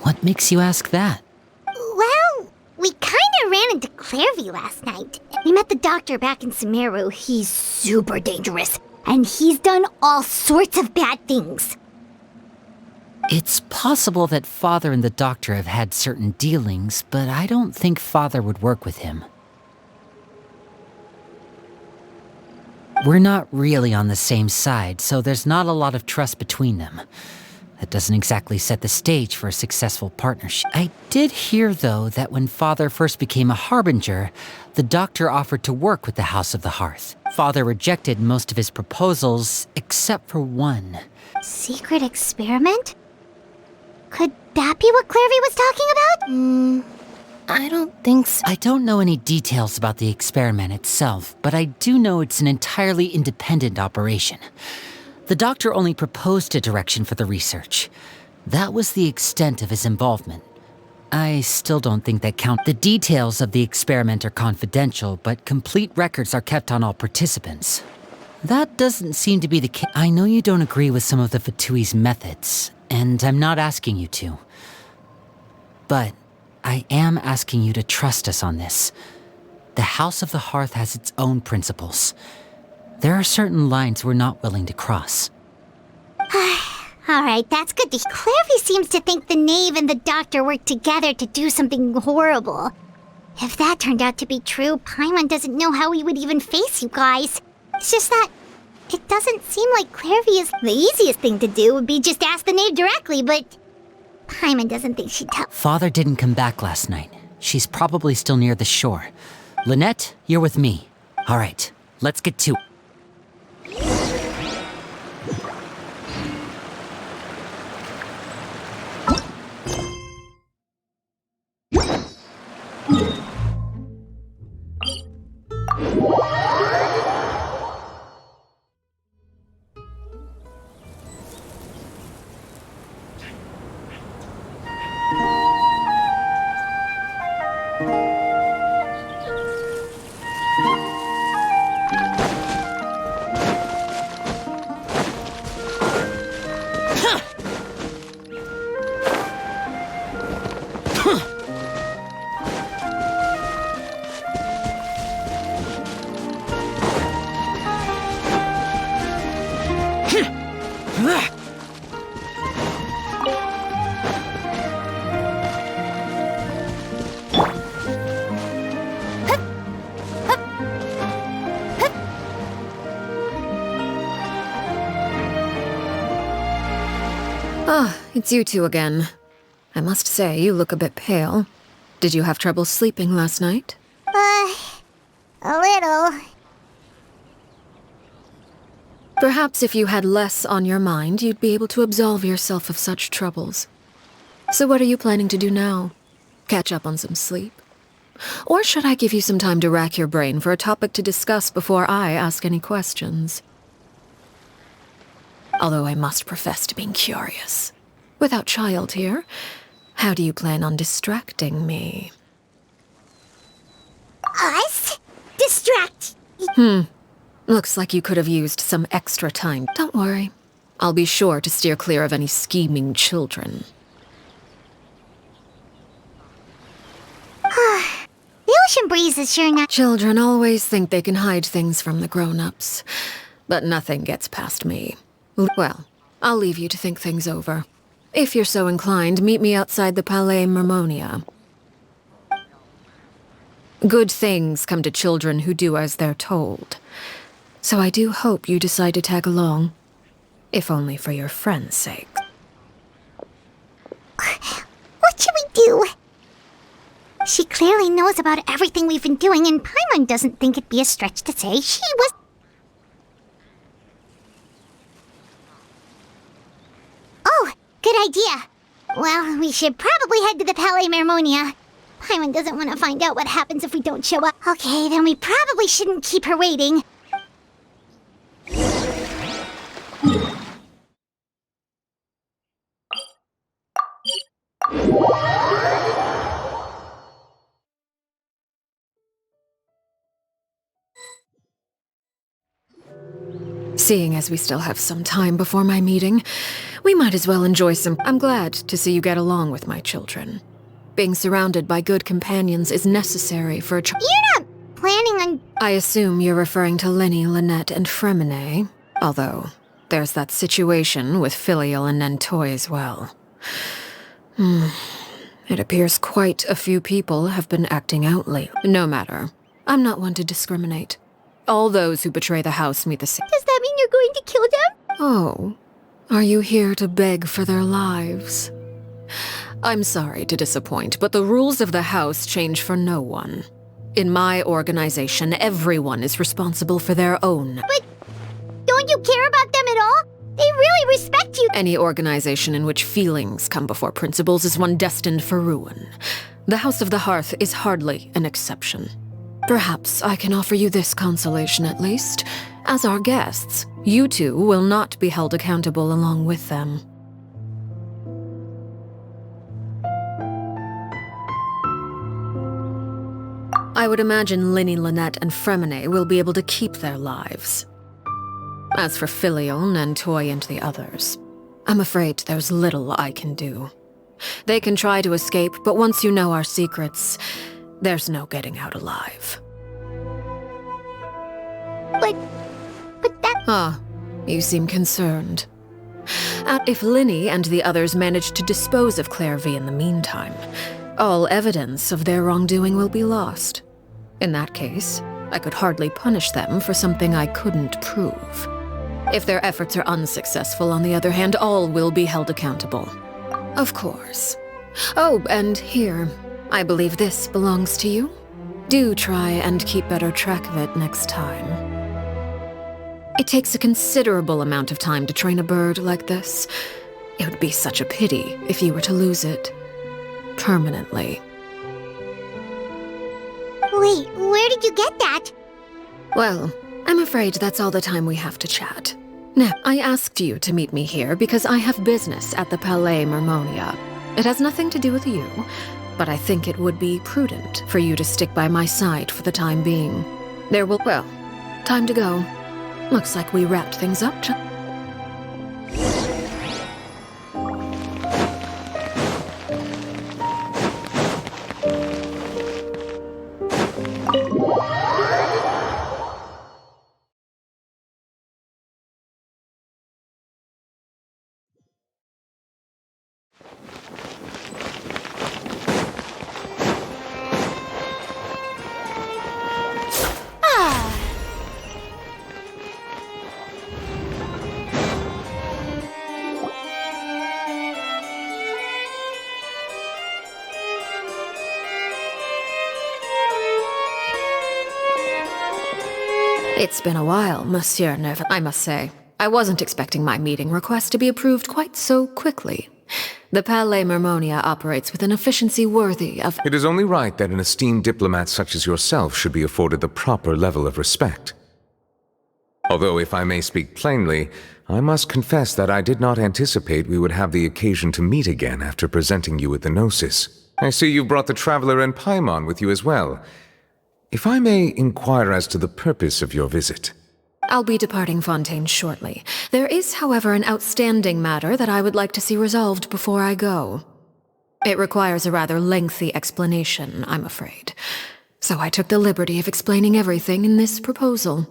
What makes you ask that? Well, we kinda ran into Clairvy last night. We met the doctor back in Sumeru. He's super dangerous, and he's done all sorts of bad things. It's possible that Father and the Doctor have had certain dealings, but I don't think Father would work with him. We're not really on the same side, so there's not a lot of trust between them. That doesn't exactly set the stage for a successful partnership. I did hear, though, that when Father first became a Harbinger, the Doctor offered to work with the House of the Hearth. Father rejected most of his proposals, except for one. Secret experiment? Could that be what Clairvy was talking about? I don't think so. I don't know any details about the experiment itself, but I do know it's an entirely independent operation. The Doctor only proposed a direction for the research. That was the extent of his involvement. I still don't think that counts. The details of the experiment are confidential, but complete records are kept on all participants. That doesn't seem to be the case. I know you don't agree with some of the Fatui's methods, and I'm not asking you to. But I am asking you to trust us on this. The House of the Hearth has its own principles. There are certain lines we're not willing to cross. Alright, that's good to hear. Clairvy seems to think the Knave and the Doctor worked together to do something horrible. If that turned out to be true, Paimon doesn't know how he would even face you guys. It's just that it doesn't seem like Clairvy is the easiest thing to do would be just ask the Knave directly, but Paimon doesn't think she'd tell. Father didn't come back last night. She's probably still near the shore. Lynette, you're with me. All right, let's get to it. Ah, it's you two again. I must say, you look a bit pale. Did you have trouble sleeping last night? A little. Perhaps if you had less on your mind, you'd be able to absolve yourself of such troubles. So what are you planning to do now? Catch up on some sleep? Or should I give you some time to rack your brain for a topic to discuss before I ask any questions? Although I must profess to being curious. Without child here, how do you plan on distracting me? Us? Distract? Looks like you could have used some extra time. Don't worry. I'll be sure to steer clear of any scheming children. The ocean breeze is sure not. Children always think they can hide things from the grown-ups. But nothing gets past me. Well, I'll leave you to think things over. If you're so inclined, meet me outside the Palais Mermonia. Good things come to children who do as they're told. So I do hope you decide to tag along. If only for your friend's sake. What should we do? She clearly knows about everything we've been doing, and Paimon doesn't think it'd be a stretch to say she was... Oh, good idea. Well, we should probably head to the Palais Mermonia. Paimon doesn't want to find out what happens if we don't show up. Okay, then we probably shouldn't keep her waiting. Seeing as we still have some time before my meeting, we might as well enjoy some... I'm glad to see you get along with my children. Being surrounded by good companions is necessary for a You're not planning on... I assume you're referring to Lenny, Lynette, and Fremine, although there's that situation with Filial and Nentoy as well. It appears quite a few people have been acting out lately. No matter. I'm not one to discriminate. All those who betray the house meet the same. Does that mean you're going to kill them? Oh, are you here to beg for their lives? I'm sorry to disappoint, but the rules of the house change for no one. In my organization, everyone is responsible for their own. But don't you care about them at all? They really respect you. Any organization in which feelings come before principles is one destined for ruin. The House of the Hearth is hardly an exception. Perhaps I can offer you this consolation at least. As our guests, you two will not be held accountable along with them. I would imagine Linny, Lynette, and Fremine will be able to keep their lives. As for Filial, Nentoy, and the others, I'm afraid there's little I can do. They can try to escape, but once you know our secrets, there's no getting out alive. But that... Ah, you seem concerned. If Linny and the others manage to dispose of Clairvy in the meantime, all evidence of their wrongdoing will be lost. In that case, I could hardly punish them for something I couldn't prove. If their efforts are unsuccessful, on the other hand, all will be held accountable. Of course. Oh, and here, I believe this belongs to you. Do try and keep better track of it next time. It takes a considerable amount of time to train a bird like this. It would be such a pity if you were to lose it. Permanently. Wait, where did you get that? Well, I'm afraid that's all the time we have to chat. Now, I asked you to meet me here because I have business at the Palais Mermonia. It has nothing to do with you, but I think it would be prudent for you to stick by my side for the time being. Well, time to go. Looks like we wrapped things up. It's been a while, Monsieur Nerva, I must say. I wasn't expecting my meeting request to be approved quite so quickly. The Palais Mermonia operates with an efficiency worthy of... It is only right that an esteemed diplomat such as yourself should be afforded the proper level of respect. Although, if I may speak plainly, I must confess that I did not anticipate we would have the occasion to meet again after presenting you with the Gnosis. I see you've brought the Traveler and Paimon with you as well. If I may inquire as to the purpose of your visit. I'll be departing Fontaine shortly. There is, however, an outstanding matter that I would like to see resolved before I go. It requires a rather lengthy explanation, I'm afraid. So I took the liberty of explaining everything in this proposal.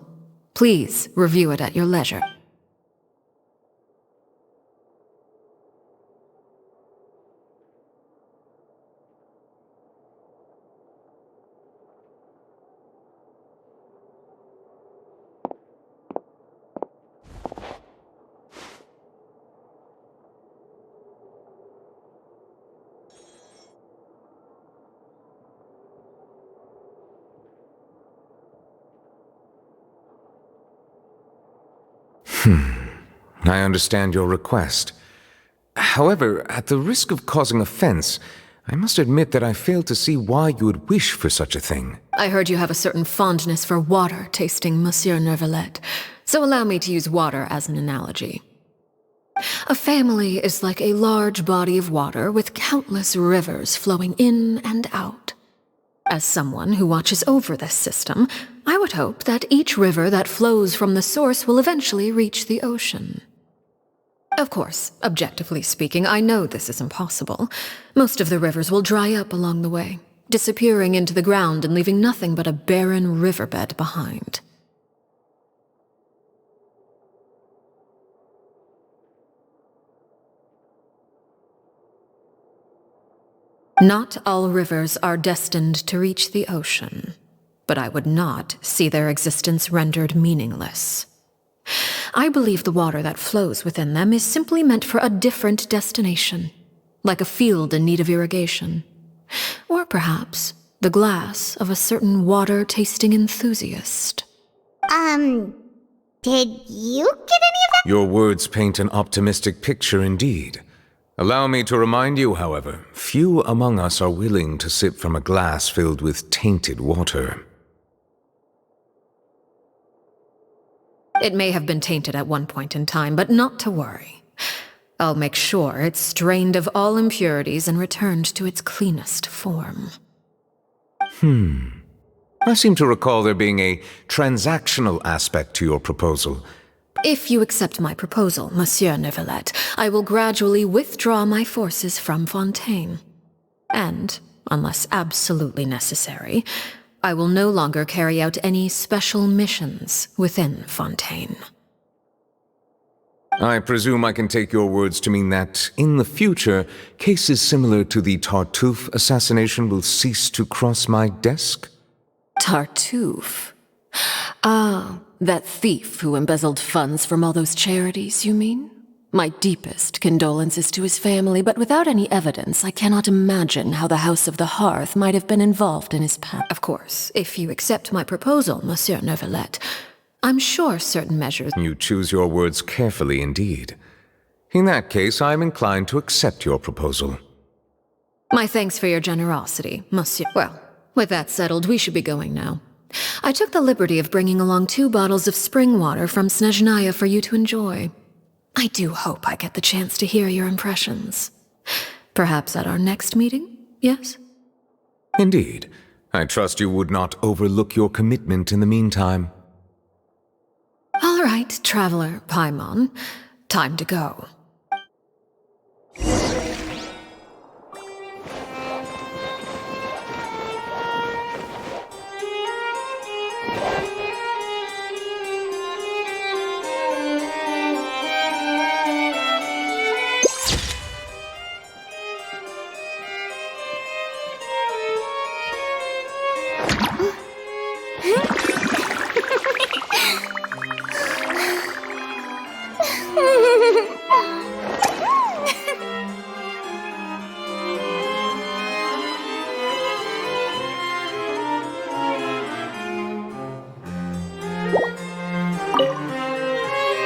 Please review it at your leisure. I understand your request. However, at the risk of causing offense, I must admit that I fail to see why you would wish for such a thing. I heard you have a certain fondness for water tasting, Monsieur Nervalet, so allow me to use water as an analogy. A family is like a large body of water with countless rivers flowing in and out. As someone who watches over this system, I would hope that each river that flows from the source will eventually reach the ocean. Of course, objectively speaking, I know this is impossible. Most of the rivers will dry up along the way, disappearing into the ground and leaving nothing but a barren riverbed behind. Not all rivers are destined to reach the ocean, but I would not see their existence rendered meaningless. I believe the water that flows within them is simply meant for a different destination, like a field in need of irrigation. Or perhaps the glass of a certain water-tasting enthusiast. Did you get any of that? Your words paint an optimistic picture indeed. Allow me to remind you, however, few among us are willing to sip from a glass filled with tainted water. It may have been tainted at one point in time, but not to worry. I'll make sure it's strained of all impurities and returned to its cleanest form. I seem to recall there being a transactional aspect to your proposal. If you accept my proposal, Monsieur Neuvillette, I will gradually withdraw my forces from Fontaine. And, unless absolutely necessary, I will no longer carry out any special missions within Fontaine. I presume I can take your words to mean that, in the future, cases similar to the Tartuffe assassination will cease to cross my desk? Tartuffe? Ah, that thief who embezzled funds from all those charities, you mean? My deepest condolences to his family, but without any evidence, I cannot imagine how the House of the Hearth might have been involved in his past. Of course, if you accept my proposal, Monsieur Neuvillette, I'm sure certain measures— You choose your words carefully indeed. In that case, I am inclined to accept your proposal. My thanks for your generosity, Monsieur. Well, with that settled, we should be going now. I took the liberty of bringing along 2 bottles of spring water from Snezhnaya for you to enjoy. I do hope I get the chance to hear your impressions. Perhaps at our next meeting, yes? Indeed. I trust you would not overlook your commitment in the meantime. All right, Traveler Paimon. Time to go.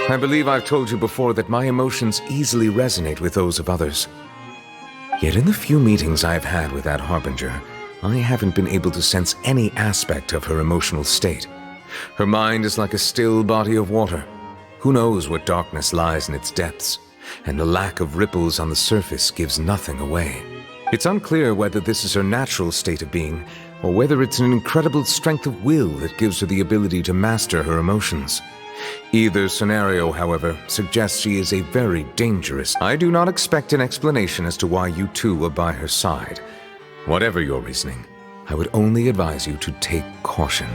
I believe I've told you before that my emotions easily resonate with those of others. Yet in the few meetings I've had with that Harbinger, I haven't been able to sense any aspect of her emotional state. Her mind is like a still body of water. Who knows what darkness lies in its depths, and the lack of ripples on the surface gives nothing away. It's unclear whether this is her natural state of being, or whether it's an incredible strength of will that gives her the ability to master her emotions. Either scenario, however, suggests she is a very dangerous. I do not expect an explanation as to why you two are by her side. Whatever your reasoning, I would only advise you to take caution.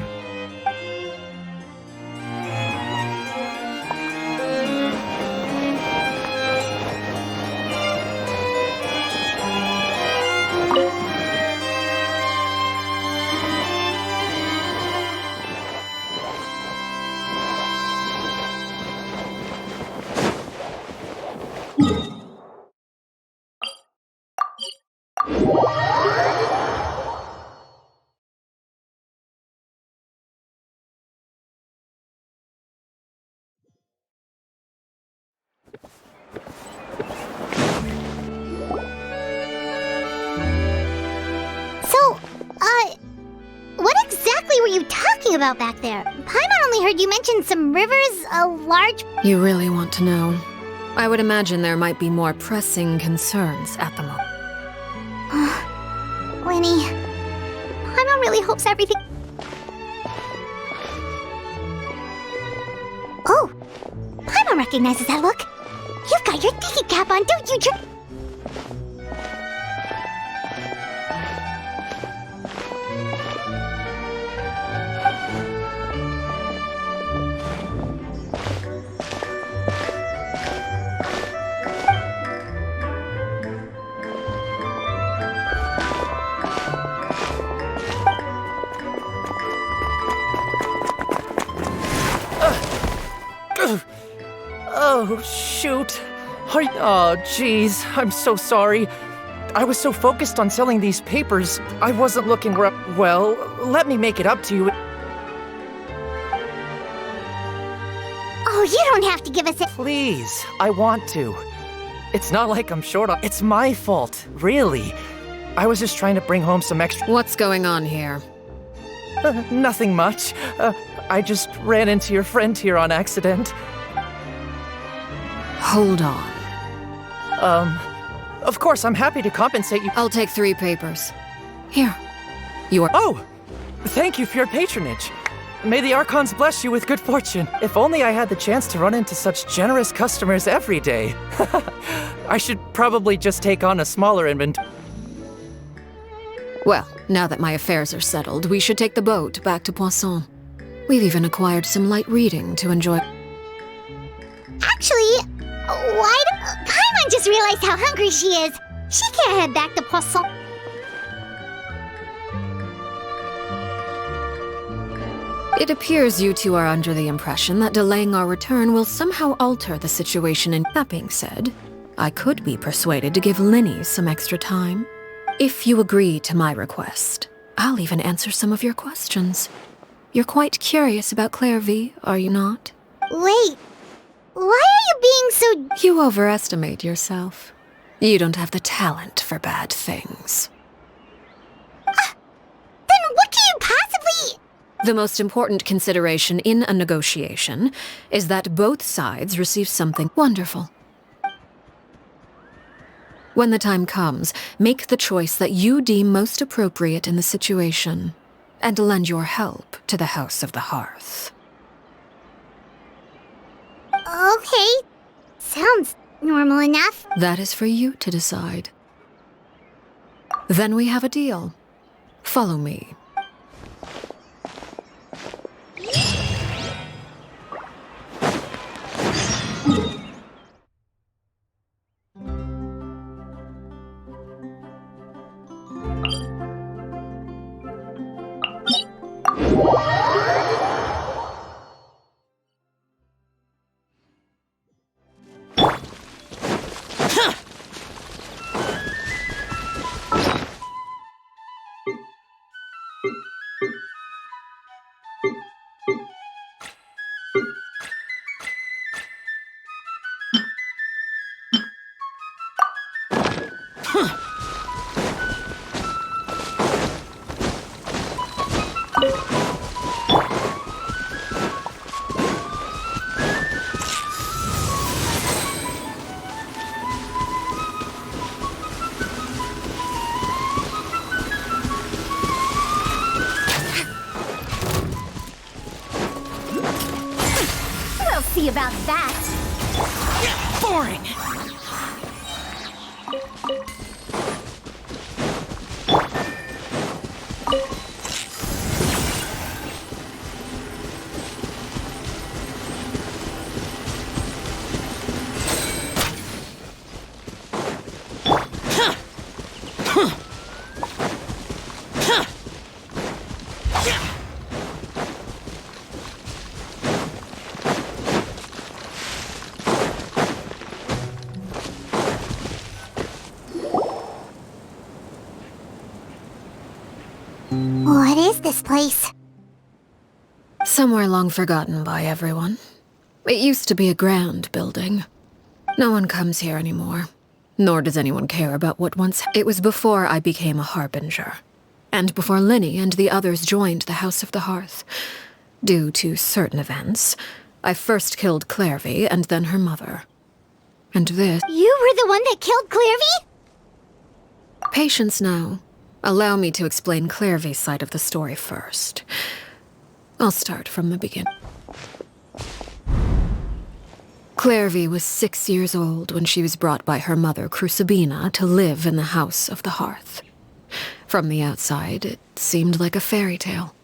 What exactly were you talking about back there? Paimon only heard you mention some rivers, a large— You really want to know? I would imagine there might be more pressing concerns at the moment. Winnie, Paimon really hopes everything... Oh, Paimon recognizes that look. You've got your thinking cap on, don't you, Oh, shoot. Oh, jeez. I'm so sorry. I was so focused on selling these papers, I wasn't looking where... Well, let me make it up to you. Oh, you don't have to give us it. Please, I want to. It's not like I'm short on... It's my fault, really. I was just trying to bring home some extra... What's going on here? Nothing much. I just ran into your friend here on accident. Hold on. Of course, I'm happy to compensate you. I'll take 3 papers. Here. You are... Oh! Thank you for your patronage. May the Archons bless you with good fortune. If only I had the chance to run into such generous customers every day. I should probably just take on a smaller inventory. Well, now that my affairs are settled, we should take the boat back to Poisson. We've even acquired some light reading to enjoy. Actually, why do... Paimon just realized how hungry she is. She can't head back to Poisson. It appears you two are under the impression that delaying our return will somehow alter the situation. And that being said, I could be persuaded to give Linny some extra time. If you agree to my request, I'll even answer some of your questions. You're quite curious about Clairvy, are you not? Wait, why are you being so... You overestimate yourself. You don't have the talent for bad things. Then what can you possibly... The most important consideration in a negotiation is that both sides receive something wonderful. When the time comes, make the choice that you deem most appropriate in the situation, and lend your help to the House of the Hearth. Okay, sounds normal enough. That is for you to decide. Then we have a deal. Follow me. We'll see about that. Boring! What is this place? Somewhere long forgotten by everyone. It used to be a grand building. No one comes here anymore, nor does anyone care about what once... It was before I became a harbinger, and before Linny and the others joined the House of the Hearth. Due to certain events, I first killed Clairvy and then her mother. And this... You were the one that killed Clairvy? Patience now. Allow me to explain Clairvy's side of the story first. I'll start from the beginning. Clairvy was 6 years old when she was brought by her mother, Crucibina, to live in the House of the Hearth. From the outside, it seemed like a fairy tale.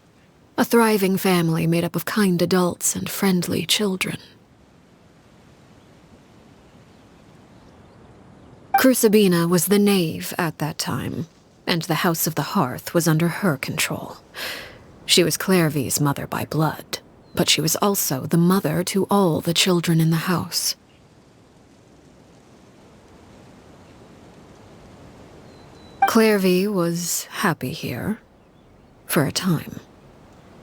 A thriving family made up of kind adults and friendly children. Crucibina was the knave at that time, and the House of the Hearth was under her control. She was Clairvy's mother by blood, but she was also the mother to all the children in the house. Clairvy was happy here, for a time.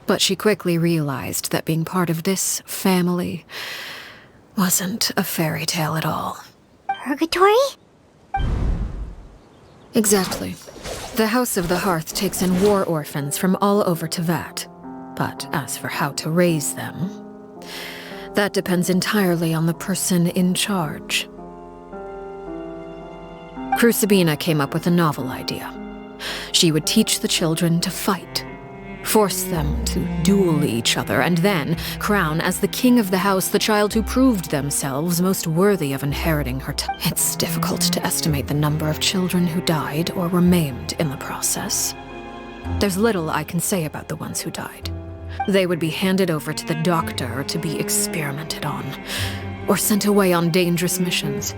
But she quickly realized that being part of this family wasn't a fairy tale at all. Purgatory? Exactly. The House of the Hearth takes in war orphans from all over Tevat. But as for how to raise them, that depends entirely on the person in charge. Crucibina came up with a novel idea. She would teach the children to fight, force them to duel each other, and then crown as the king of the house the child who proved themselves most worthy of inheriting her It's difficult to estimate the number of children who died or were maimed in the process. There's little I can say about the ones who died. They would be handed over to the doctor to be experimented on, or sent away on dangerous missions.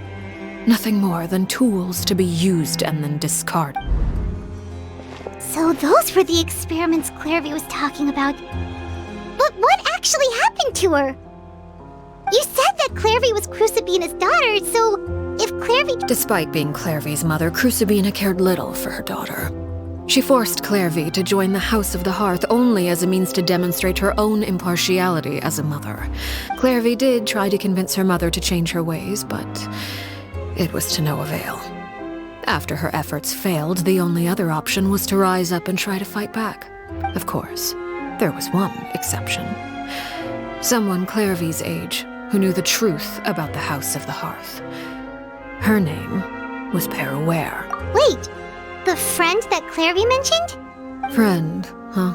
Nothing more than tools to be used and then discarded. So those were the experiments Clairvy was talking about. But what actually happened to her? You said that Clairvy was Crucibina's daughter, so if Clairvy... Despite being Clairvy's mother, Crucibina cared little for her daughter. She forced Clairvy to join the House of the Hearth only as a means to demonstrate her own impartiality as a mother. Clairvy did try to convince her mother to change her ways, but it was to no avail. After her efforts failed, the only other option was to rise up and try to fight back. Of course, there was one exception. Someone Clairvy's age who knew the truth about the House of the Hearth. Her name was Peruere. Wait, the friend that Clairvy mentioned? Friend, huh?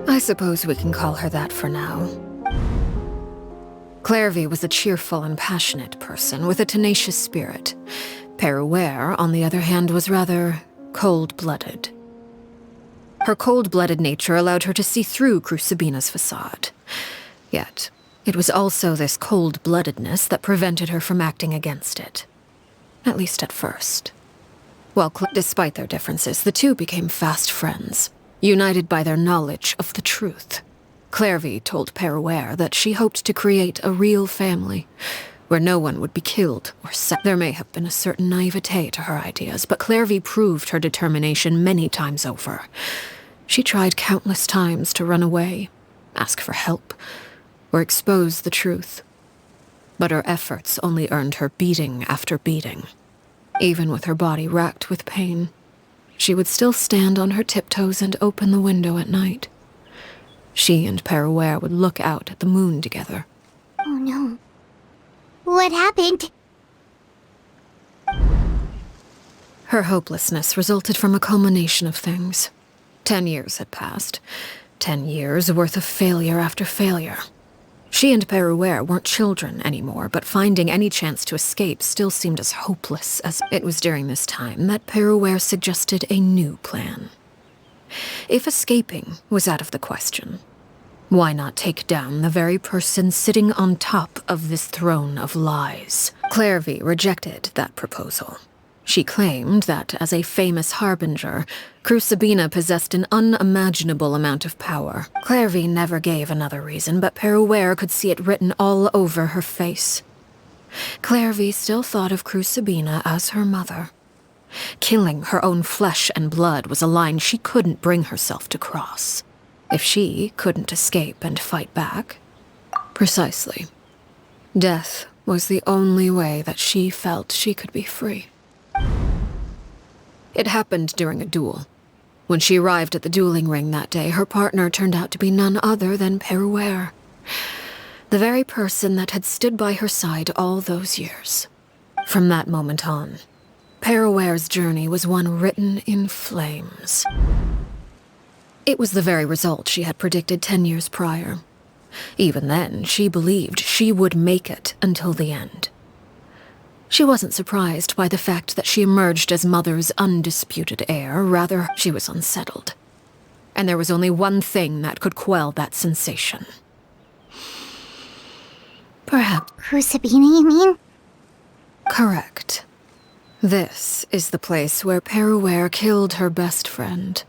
I suppose we can call her that for now. Clairvy was a cheerful and passionate person with a tenacious spirit. Peruere, on the other hand, was rather cold-blooded. Her cold-blooded nature allowed her to see through Crucibina's facade. Yet, it was also this cold-bloodedness that prevented her from acting against it. At least at first. Well, despite their differences, the two became fast friends, united by their knowledge of the truth. Clairvy told Peruere that she hoped to create a real family, where no one would be killed or set. There may have been a certain naivete to her ideas, but Clairvy proved her determination many times over. She tried countless times to run away, ask for help, or expose the truth. But her efforts only earned her beating after beating. Even with her body racked with pain, she would still stand on her tiptoes and open the window at night. She and Peruere would look out at the moon together. Oh no. What happened? Her hopelessness resulted from a culmination of things. 10 years had passed. 10 years worth of failure after failure. She and Peruere weren't children anymore, but finding any chance to escape still seemed as hopeless as... It was during this time that Peruere suggested a new plan. If escaping was out of the question, why not take down the very person sitting on top of this throne of lies? Clairvy rejected that proposal. She claimed that, as a famous harbinger, Crucibina possessed an unimaginable amount of power. Clairvy never gave another reason, but Peruere could see it written all over her face. Clairvy still thought of Crucibina as her mother. Killing her own flesh and blood was a line she couldn't bring herself to cross. If she couldn't escape and fight back, precisely, death was the only way that she felt she could be free. It happened during a duel. When she arrived at the dueling ring that day, her partner turned out to be none other than Peruere, the very person that had stood by her side all those years. From that moment on, Paraware's journey was one written in flames. It was the very result she had predicted 10 years prior. Even then, she believed she would make it until the end. She wasn't surprised by the fact that she emerged as Mother's undisputed heir. Rather, she was unsettled. And there was only one thing that could quell that sensation. Perhaps. Crucibina, you mean? Correct. This is the place where Paraware killed her best friend.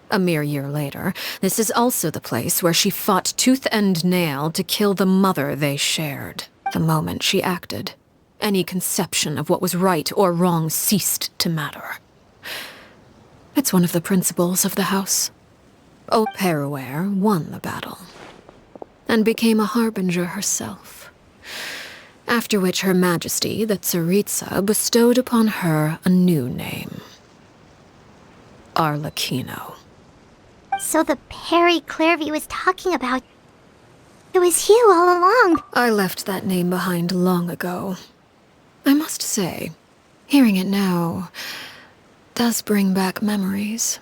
A mere year later, this is also the place where she fought tooth and nail to kill the mother they shared. The moment she acted, any conception of what was right or wrong ceased to matter. It's one of the principles of the house. Old Paraware won the battle, and became a harbinger herself. After which Her Majesty, the Tsaritsa, bestowed upon her a new name. Aclecchino. So the Perry Clairvy was talking about... It was you all along. I left that name behind long ago. I must say, hearing it now does bring back memories.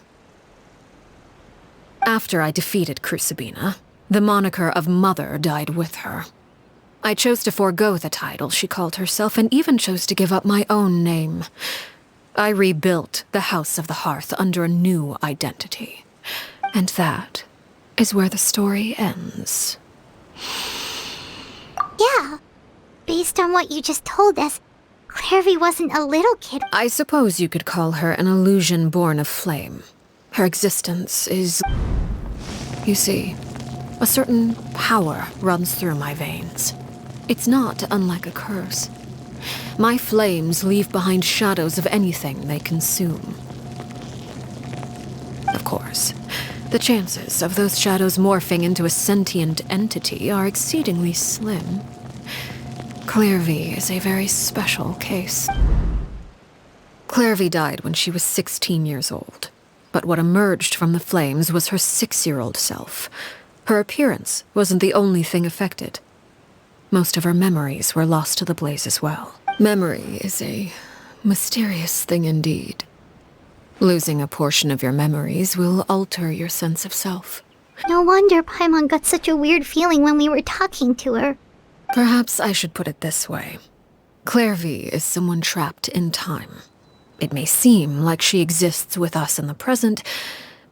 After I defeated Crucibina, the moniker of Mother died with her. I chose to forego the title she called herself, and even chose to give up my own name. I rebuilt the House of the Hearth under a new identity. And that is where the story ends. Yeah. Based on what you just told us, Clairvy wasn't a little kid. I suppose you could call her an illusion born of flame. Her existence is... You see, a certain power runs through my veins. It's not unlike a curse. My flames leave behind shadows of anything they consume. Of course, the chances of those shadows morphing into a sentient entity are exceedingly slim. Clairvy is a very special case. Clairvy died when she was 16 years old, but what emerged from the flames was her 6-year-old self. Her appearance wasn't the only thing affected. Most of her memories were lost to the blaze as well. Memory is a mysterious thing indeed. Losing a portion of your memories will alter your sense of self. No wonder Paimon got such a weird feeling when we were talking to her. Perhaps I should put it this way. Clairvy is someone trapped in time. It may seem like she exists with us in the present,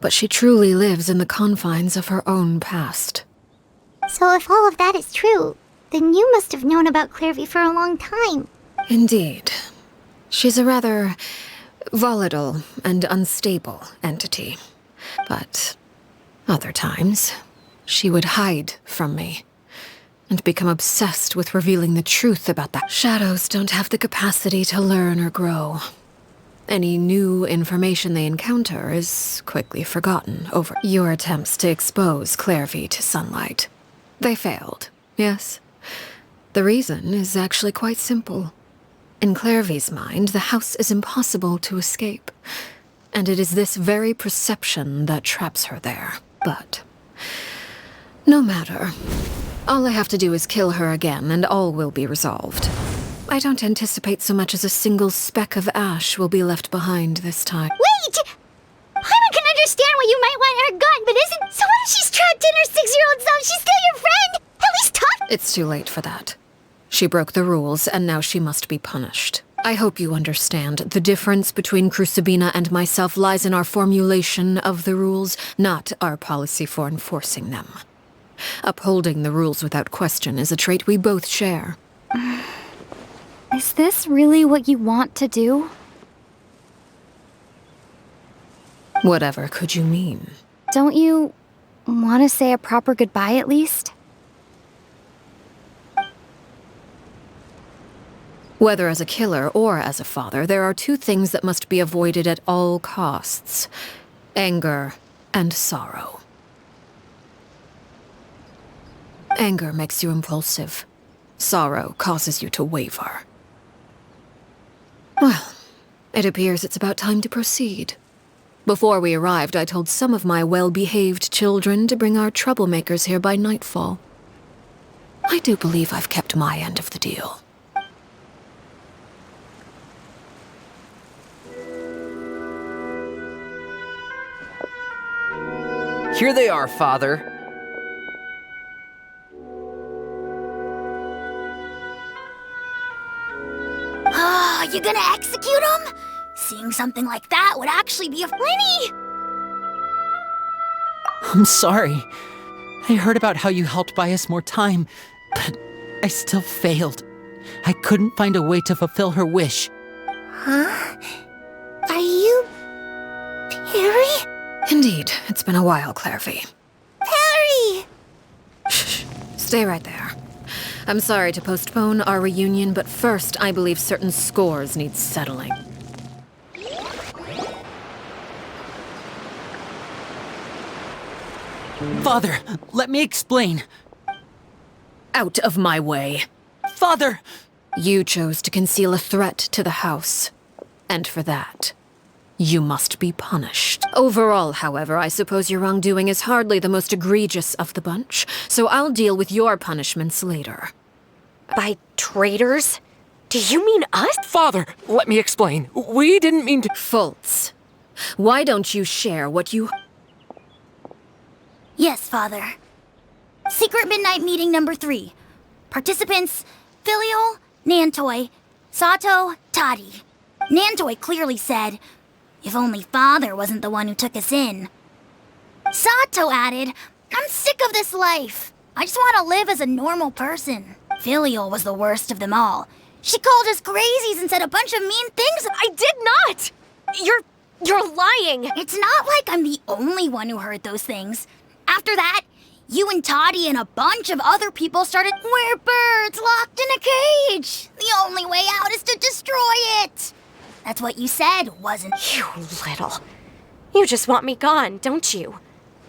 but she truly lives in the confines of her own past. So if all of that is true, then you must have known about Clairvy for a long time. Indeed. She's a rather volatile and unstable entity. But other times, she would hide from me and become obsessed with revealing the truth about that. Shadows don't have the capacity to learn or grow. Any new information they encounter is quickly forgotten over your attempts to expose Clairvy to sunlight. They failed, yes. The reason is actually quite simple. In Clairvy's mind, the house is impossible to escape, and it is this very perception that traps her there. But no matter. All I have to do is kill her again, and all will be resolved. I don't anticipate so much as a single speck of ash will be left behind this time. Wait! Paimon can understand why you might want her gone, but isn't... So what if she's trapped in her 6-year-old self? She's still your friend! At least talk... It's too late for that. She broke the rules, and now she must be punished. I hope you understand. The difference between Crucibina and myself lies in our formulation of the rules, not our policy for enforcing them. Upholding the rules without question is a trait we both share. Is this really what you want to do? Whatever could you mean? Don't you want to say a proper goodbye at least? Whether as a killer or as a father, there are two things that must be avoided at all costs: anger and sorrow. Anger makes you impulsive. Sorrow causes you to waver. Well, it appears it's about time to proceed. Before we arrived, I told some of my well-behaved children to bring our troublemakers here by nightfall. I do believe I've kept my end of the deal. Here they are, Father. You gonna execute him? Seeing something like that would actually be a Lenny! I'm sorry. I heard about how you helped buy us more time, but I still failed. I couldn't find a way to fulfill her wish. Huh? Are you... Perry? Indeed, it's been a while, Clairvy. Perry! Shh. Stay right there. I'm sorry to postpone our reunion, but first I believe certain scores need settling. Father, let me explain. Out of my way. Father! You chose to conceal a threat to the house. And for that, you must be punished. Overall, however, I suppose your wrongdoing is hardly the most egregious of the bunch, so I'll deal with your punishments later. By traitors? Do you mean us? Father, let me explain. We didn't mean to— Fultz, why don't you share what you— Yes, Father. Secret Midnight Meeting number 3. Participants, Filial, Nantoi, Sato, Toddy. Nantoi clearly said, if only Father wasn't the one who took us in. Sato added, I'm sick of this life. I just want to live as a normal person. Filial was the worst of them all. She called us crazies and said a bunch of mean things. I did not! You're lying! It's not like I'm the only one who heard those things. After that, you and Toddy and a bunch of other people started, we're birds locked in a cage. The only way out is to destroy it. That's what you said, wasn't it? You little. You just want me gone, don't you?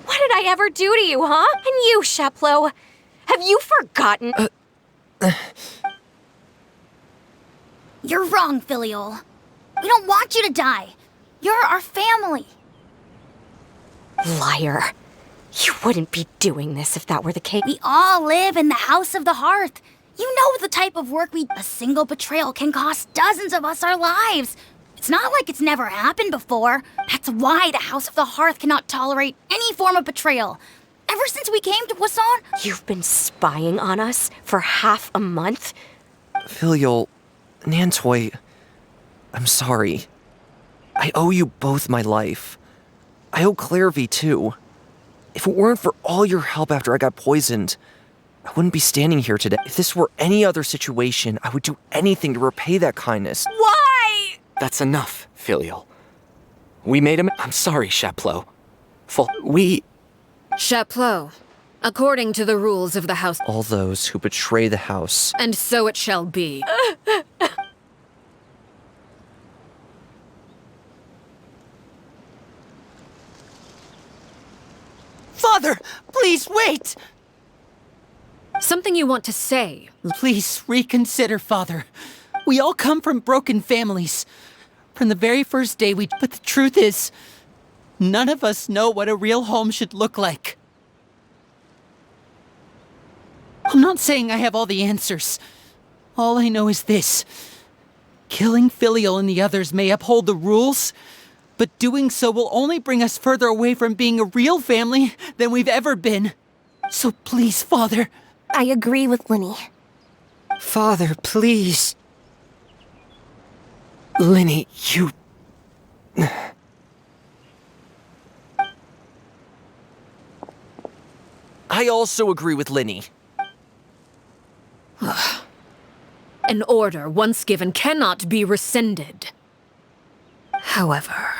What did I ever do to you, huh? And you, Sheplo, have you forgotten? You're wrong, Filial. We don't want you to die. You're our family. Liar. You wouldn't be doing this if that were the case. We all live in the House of the Hearth. You know the type of work a single betrayal can cost dozens of us our lives. It's not like it's never happened before. That's why the House of the Hearth cannot tolerate any form of betrayal. Ever since we came to Poisson... You've been spying on us for half a month? Filial, Nantoi, I'm sorry. I owe you both my life. I owe Clairvy too. If it weren't for all your help after I got poisoned, I wouldn't be standing here today. If this were any other situation, I would do anything to repay that kindness. Why? That's enough, Filial. We made him— I'm sorry, Sheplo. Sheplo, according to the rules of the house— All those who betray the house. And so it shall be. Father, please wait! Something you want to say? Please reconsider, Father. We all come from broken families. From the very first day but the truth is, none of us know what a real home should look like. I'm not saying I have all the answers. All I know is this. Killing Filial and the others may uphold the rules, but doing so will only bring us further away from being a real family than we've ever been. So please, Father. I agree with Linny. Father, please. Linny, you— I also agree with Linny. An order once given cannot be rescinded. However,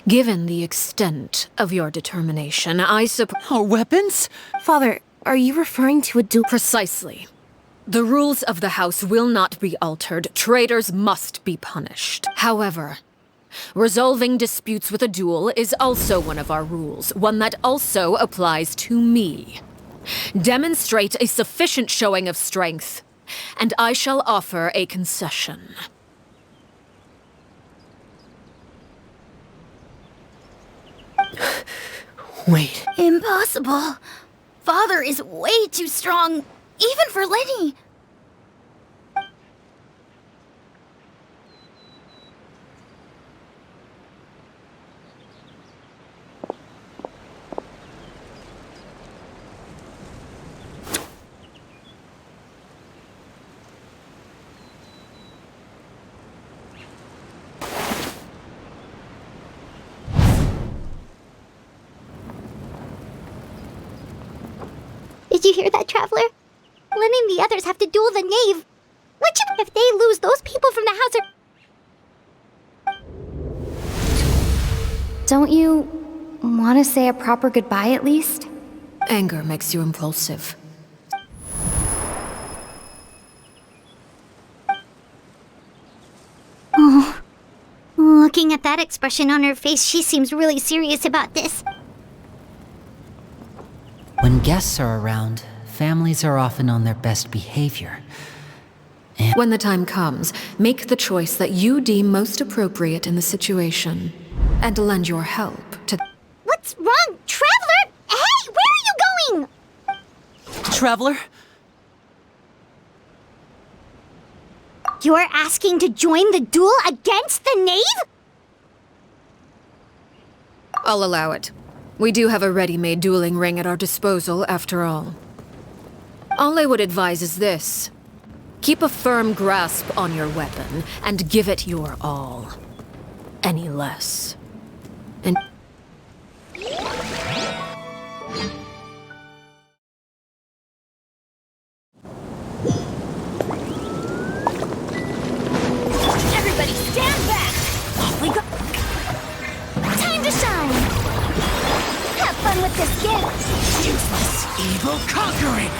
given the extent of your determination, I suppose— Our weapons? Father, are you referring to a duel? Precisely. The rules of the house will not be altered. Traitors must be punished. However, resolving disputes with a duel is also one of our rules, one that also applies to me. Demonstrate a sufficient showing of strength, and I shall offer a concession. Wait. Impossible. Father is way too strong, even for Lenny. Did you hear that, Traveler? Letting the others have to duel the knave. Which if they lose, those people from the house are... Don't you want to say a proper goodbye at least? Anger makes you impulsive. Oh. Looking at that expression on her face, she seems really serious about this. When guests are around, families are often on their best behavior. When the time comes, make the choice that you deem most appropriate in the situation, and lend your help to... What's wrong, Traveler? Hey, where are you going? Traveler? You're asking to join the duel against the knave? I'll allow it. We do have a ready-made dueling ring at our disposal, after all. All I would advise is this. Keep a firm grasp on your weapon, and give it your all. Any less. And... Everybody stand back! Off we go! Time to shine! Have fun with this gift! Useless evil conquering!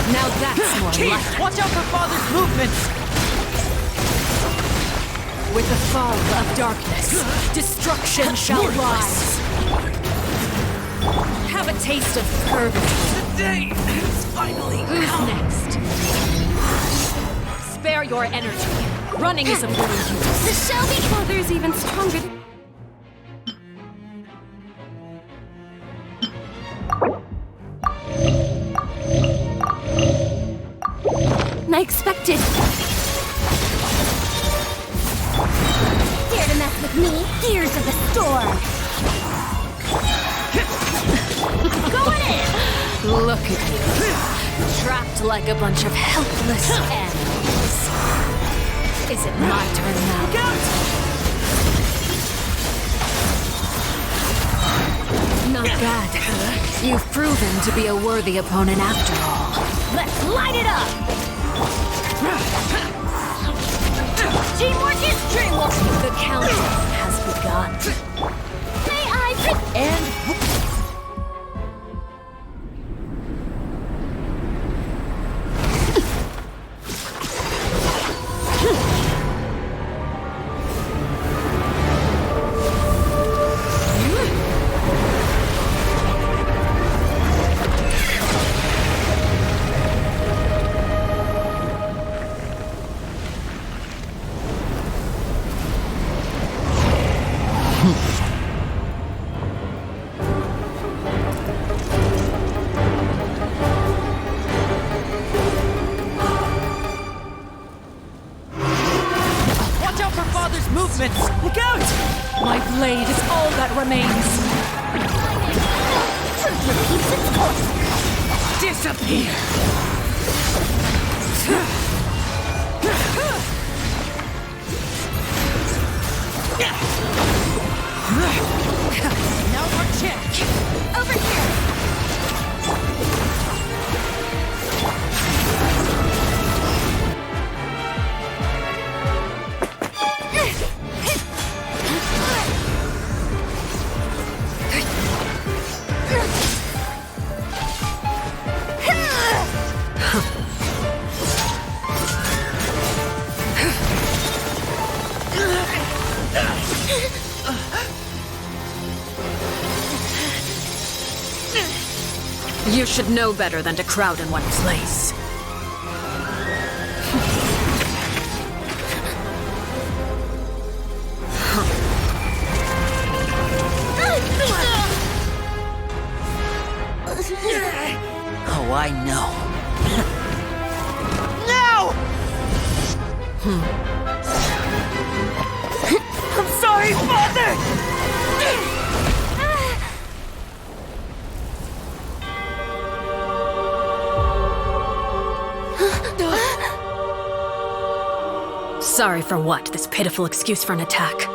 Now that's more like... Watch out for Father's movements! With the fall of darkness, destruction shall rise. Have a taste of purgatory. Today is finally Who's next? Spare your energy. Running is of little use. The shall be... Father's even stronger. I expected. Dare to mess with me? Gears of the storm. Going in. Look at you. Trapped like a bunch of helpless animals. Is it my turn now? Not bad. You've proven to be a worthy opponent after all. Let's light it up. Teamwork is dreamwork. The countdown has begun. May I and movements! Look out! My blade is all that remains. truth repeats its course. Disappear! Now our check. Over here. You should know better than to crowd in one place. Oh, I know. No! I'm sorry, Father! Sorry for what? This pitiful excuse for an attack.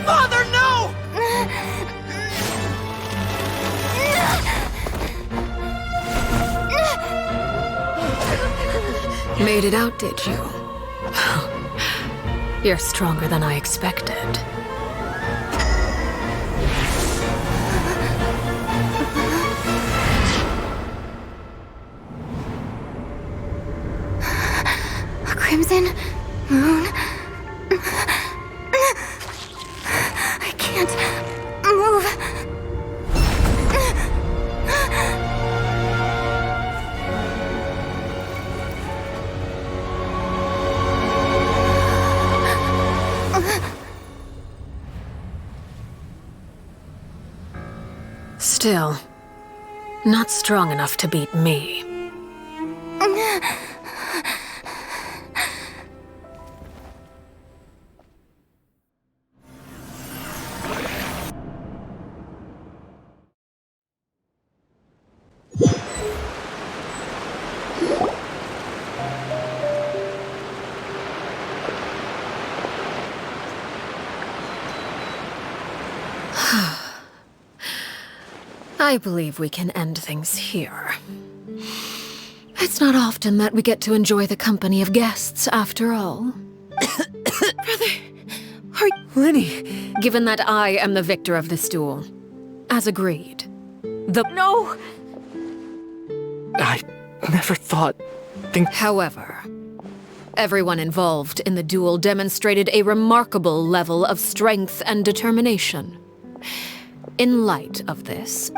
Father, no! Made it out, did you? You're stronger than I expected. A crimson moon. I can't move. Still, not strong enough to beat me. I believe we can end things here. It's not often that we get to enjoy the company of guests, after all. Brother, Lenny! given that I am the victor of this duel, as agreed, No! I never thought... However, everyone involved in the duel demonstrated a remarkable level of strength and determination. In light of this,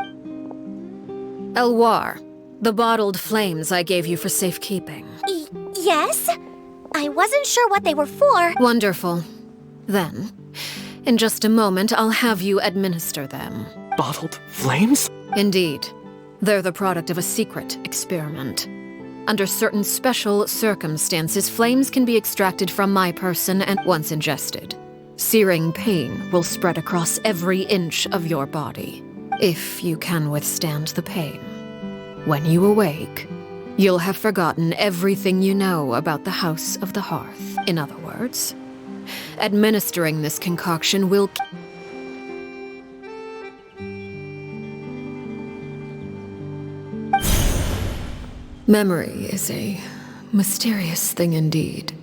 Elwar, the bottled flames I gave you for safekeeping. Yes? I wasn't sure what they were for. Wonderful. Then, in just a moment, I'll have you administer them. Bottled flames? Indeed. They're the product of a secret experiment. Under certain special circumstances, flames can be extracted from my person and once ingested. Searing pain will spread across every inch of your body, if you can withstand the pain. When you awake, you'll have forgotten everything you know about the House of the Hearth. In other words, administering this concoction will... Memory is a mysterious thing indeed.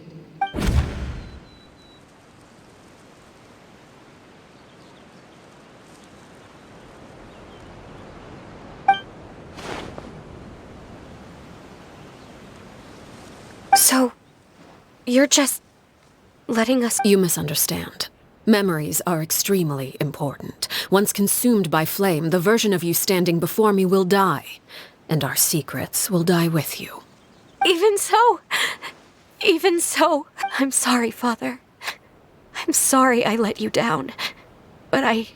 So, you're just letting us... You misunderstand. Memories are extremely important. Once consumed by flame, the version of you standing before me will die, and our secrets will die with you. Even so, I'm sorry, Father. I'm sorry I let you down. But I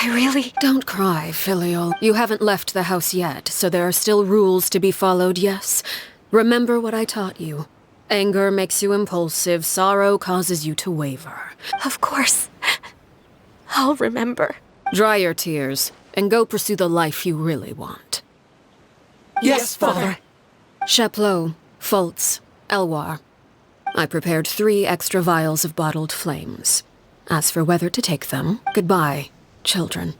really... Don't cry, filial. You haven't left the house yet, so there are still rules to be followed, yes? Remember what I taught you. Anger makes you impulsive, sorrow causes you to waver. Of course. I'll remember. Dry your tears, and go pursue the life you really want. Yes, Father. Chaplot, Fultz, Elwar. I prepared 3 extra vials of bottled flames. As for whether to take them, goodbye, children.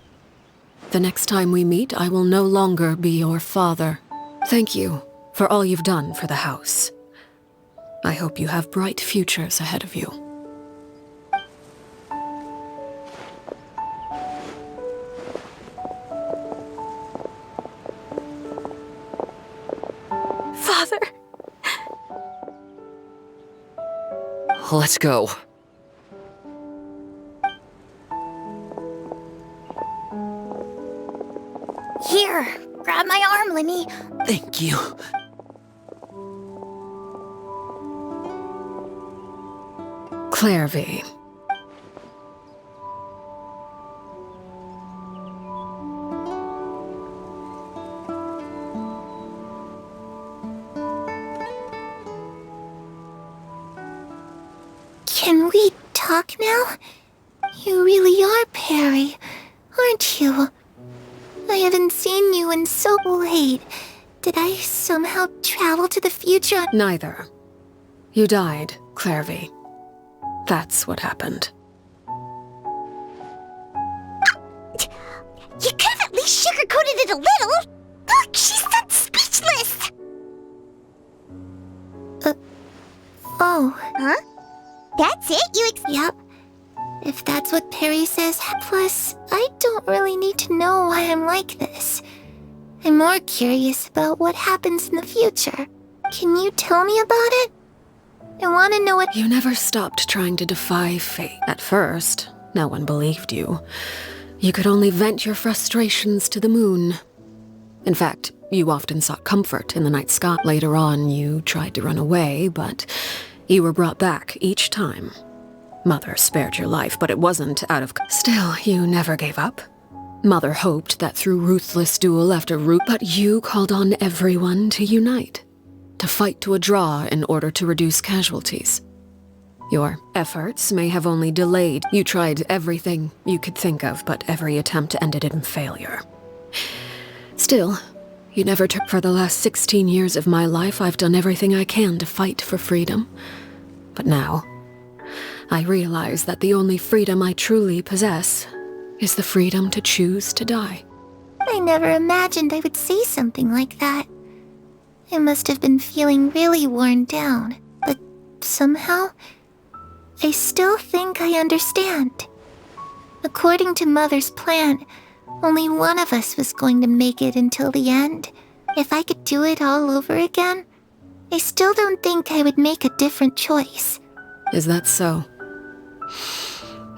The next time we meet, I will no longer be your father. Thank you for all you've done for the house. I hope you have bright futures ahead of you. Father. Let's go. Here, grab my arm, Lemmy. Thank you. Clairvy. Can we talk now? You really are Perry, aren't you? I haven't seen you in so late. Did I somehow travel to the future? Neither. You died, Clairvy. That's what happened. You could have at least sugarcoated it a little. Look, she's done speechless. Oh. Huh? That's it? Yep. If that's what Perry says. Plus, I don't really need to know why I'm like this. I'm more curious about what happens in the future. Can you tell me about it? I want to know what— You never stopped trying to defy fate. At first, no one believed you. You could only vent your frustrations to the moon. In fact, you often sought comfort in the night sky. Later on, you tried to run away, but you were brought back each time. Mother spared your life, but it wasn't out of— Still, you never gave up. Mother hoped that through ruthless duel after but you called on everyone to unite. To fight to a draw in order to reduce casualties. Your efforts may have only delayed. You tried everything you could think of, but every attempt ended in failure. Still, you never took— For the last 16 years of my life, I've done everything I can to fight for freedom. But now, I realize that the only freedom I truly possess is the freedom to choose to die. I never imagined I would say something like that. I must have been feeling really worn down, but somehow, I still think I understand. According to Mother's plan, only one of us was going to make it until the end. If I could do it all over again, I still don't think I would make a different choice. Is that so?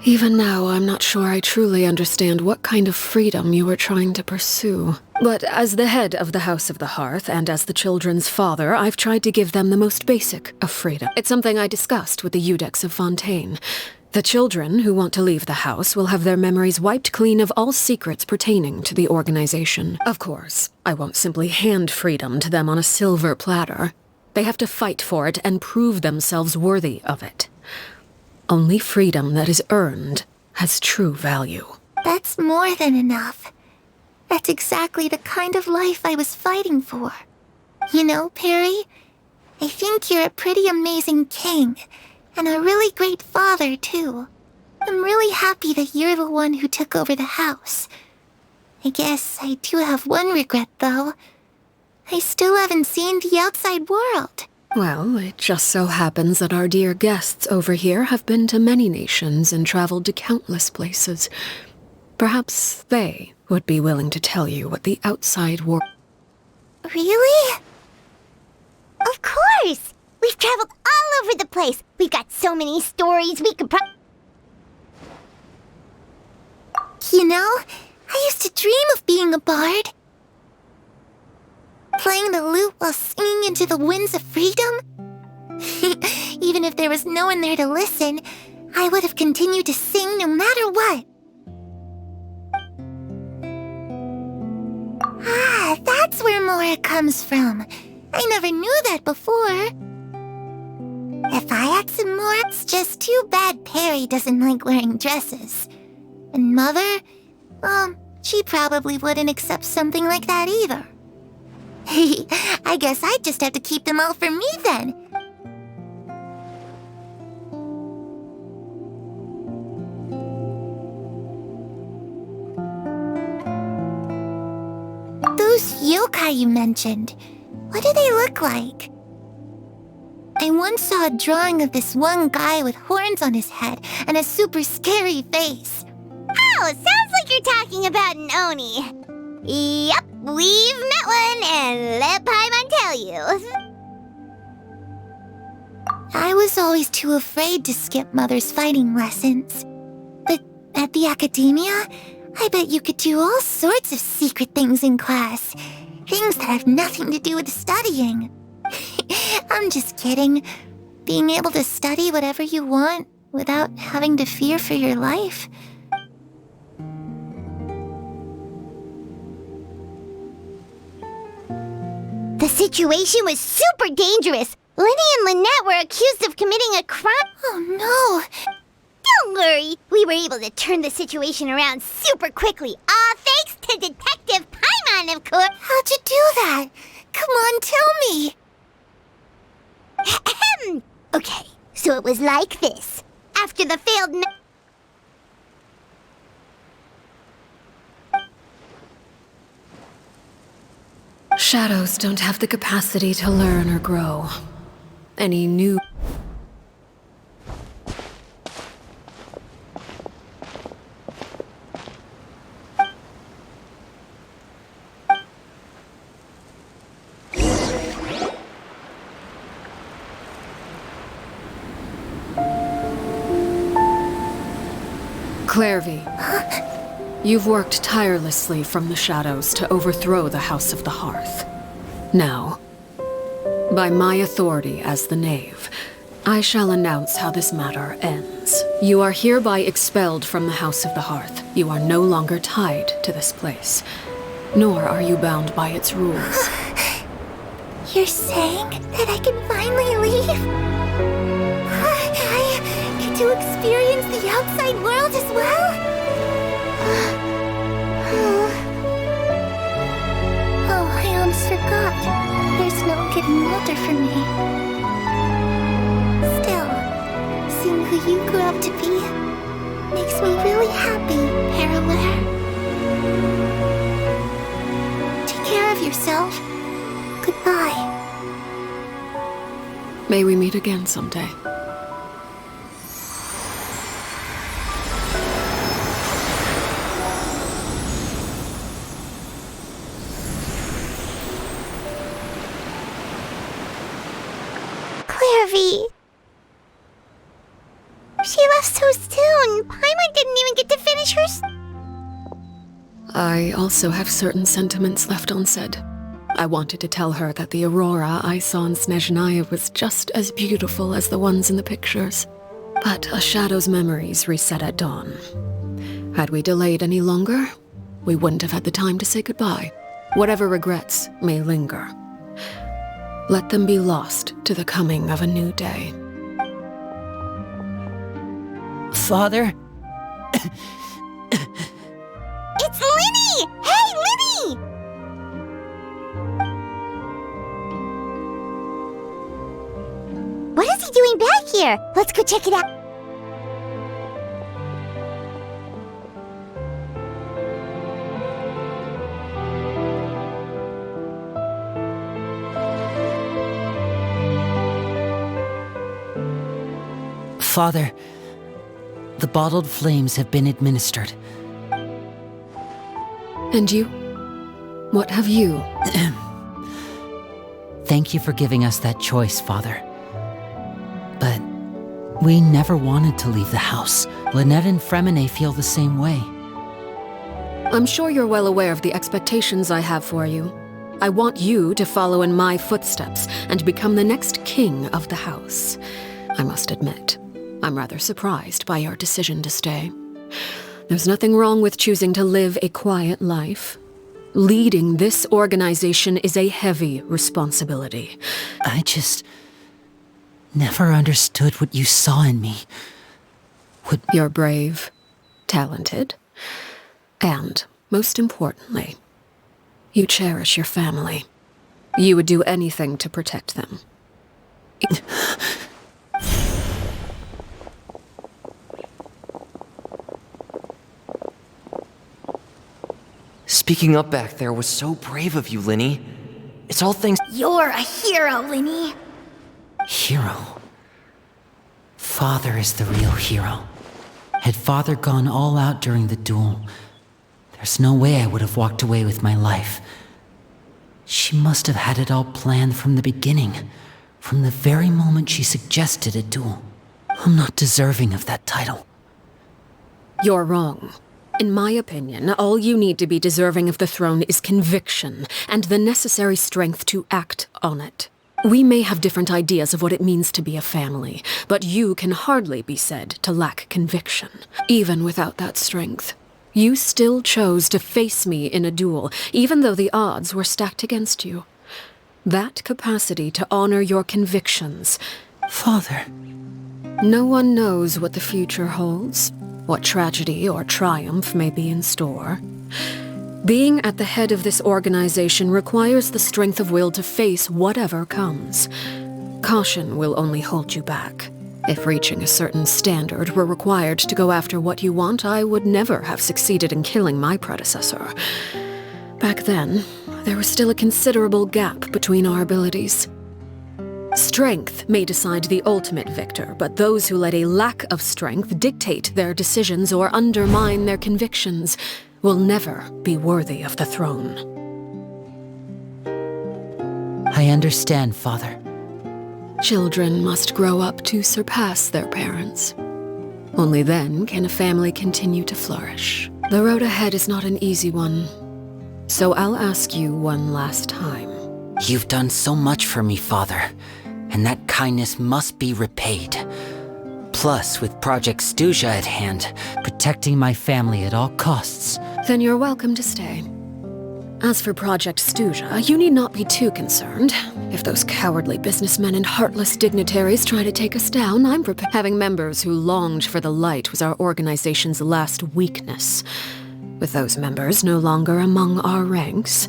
Even now, I'm not sure I truly understand what kind of freedom you were trying to pursue. But as the head of the House of the Hearth, and as the children's father, I've tried to give them the most basic of freedom. It's something I discussed with the Iudex of Fontaine. The children who want to leave the house will have their memories wiped clean of all secrets pertaining to the organization. Of course, I won't simply hand freedom to them on a silver platter. They have to fight for it and prove themselves worthy of it. Only freedom that is earned has true value. That's more than enough. That's exactly the kind of life I was fighting for. You know, Perry, I think you're a pretty amazing king, and a really great father, too. I'm really happy that you're the one who took over the house. I guess I do have one regret, though. I still haven't seen the outside world. Well, it just so happens that our dear guests over here have been to many nations and traveled to countless places. Perhaps they would be willing to tell you what the outside world— Really? Of course! We've traveled all over the place. We've got so many stories we could You know, I used to dream of being a bard. Playing the lute while singing into the winds of freedom? Even if there was no one there to listen, I would have continued to sing no matter what. Ah, that's where Mora comes from. I never knew that before. If I had some more, it's just too bad Perry doesn't like wearing dresses. And Mother, she probably wouldn't accept something like that either. I guess I just have to keep them all for me then. Those yokai you mentioned, what do they look like? I once saw a drawing of this one guy with horns on his head and a super scary face. Oh, sounds like you're talking about an Oni. Yep, we've met one, and let Paimon tell you. I was always too afraid to skip Mother's fighting lessons. But at the academia, I bet you could do all sorts of secret things in class. Things that have nothing to do with studying. I'm just kidding. Being able to study whatever you want without having to fear for your life. The situation was super dangerous. Lenny and Lynette were accused of committing a crime. Oh no. Don't worry. We were able to turn the situation around super quickly. All thanks to Detective Paimon, of course. How'd you do that? Come on, tell me. Okay, so it was like this. After the failed Shadows don't have the capacity to learn or grow. Any new... Clairvy, you've worked tirelessly from the shadows to overthrow the House of the Hearth. Now, by my authority as the Knave, I shall announce how this matter ends. You are hereby expelled from the House of the Hearth. You are no longer tied to this place, nor are you bound by its rules. You're saying that I can finally leave? I get to experience the outside world as well? Oh, I almost forgot. There's no getting older for me. Still, seeing who you grew up to be makes me really happy, Parallel. Take care of yourself. Goodbye. May we meet again someday. Clairvy. She left so soon. Paimon didn't even get to finish hers. I also have certain sentiments left unsaid. I wanted to tell her that the aurora I saw in Snezhnaya was just as beautiful as the ones in the pictures. But a shadow's memories reset at dawn. Had we delayed any longer, we wouldn't have had the time to say goodbye. Whatever regrets may linger, let them be lost to the coming of a new day. Father? It's Linny! Hey, Linny! What is he doing back here? Let's go check it out. Father, the bottled flames have been administered. And you? What have you? Thank you for giving us that choice, Father. But we never wanted to leave the house. Lynette and Fremine feel the same way. I'm sure you're well aware of the expectations I have for you. I want you to follow in my footsteps and become the next king of the house. I must admit, I'm rather surprised by your decision to stay. There's nothing wrong with choosing to live a quiet life. Leading this organization is a heavy responsibility. I just never understood what you saw in me. You're brave, talented, and, most importantly, you cherish your family. You would do anything to protect them. Speaking up back there was so brave of you, Linny. It's all thanks— You're a hero, Linny. Hero? Father is the real hero. Had Father gone all out during the duel, there's no way I would have walked away with my life. She must have had it all planned from the beginning, From the very moment she suggested a duel, I'm not deserving of that title. You're wrong. In my opinion, all you need to be deserving of the throne is conviction and the necessary strength to act on it. We may have different ideas of what it means to be a family, but you can hardly be said to lack conviction. Even without that strength, you still chose to face me in a duel, even though the odds were stacked against you. That capacity to honor your convictions... Father... No one knows what the future holds, what tragedy or triumph may be in store. Being at the head of this organization requires the strength of will to face whatever comes. Caution will only hold you back. If reaching a certain standard were required to go after what you want, I would never have succeeded in killing my predecessor. Back then, there was still a considerable gap between our abilities. Strength may decide the ultimate victor, but those who let a lack of strength dictate their decisions or undermine their convictions will never be worthy of the throne. I understand, Father. Children must grow up to surpass their parents. Only then can a family continue to flourish. The road ahead is not an easy one, so I'll ask you one last time. You've done so much for me, Father, and that kindness must be repaid. Plus, with Project Stuja at hand, protecting my family at all costs. Then you're welcome to stay. As for Project Stuja, you need not be too concerned. If those cowardly businessmen and heartless dignitaries try to take us down, I'm prepared. Having members who longed for the light was our organization's last weakness. With those members no longer among our ranks,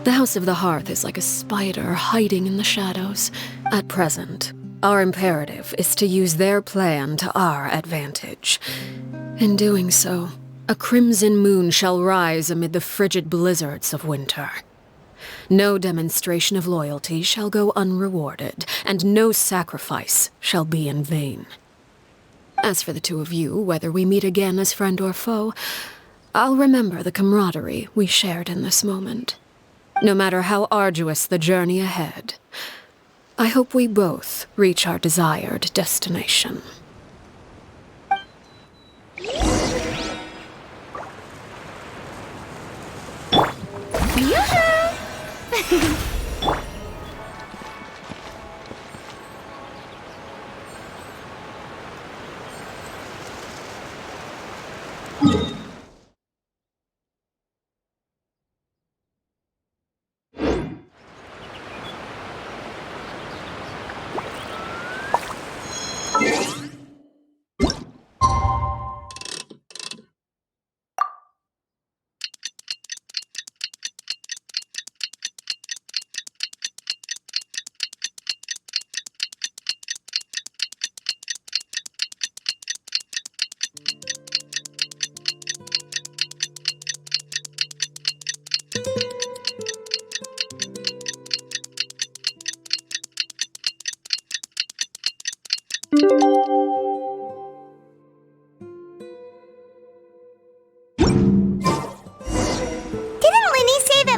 the House of the Hearth is like a spider hiding in the shadows. At present, our imperative is to use their plan to our advantage. In doing so, a crimson moon shall rise amid the frigid blizzards of winter. No demonstration of loyalty shall go unrewarded, and no sacrifice shall be in vain. As for the two of you, whether we meet again as friend or foe, I'll remember the camaraderie we shared in this moment. No matter how arduous the journey ahead, I hope we both reach our desired destination.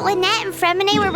Lynette and Fremine were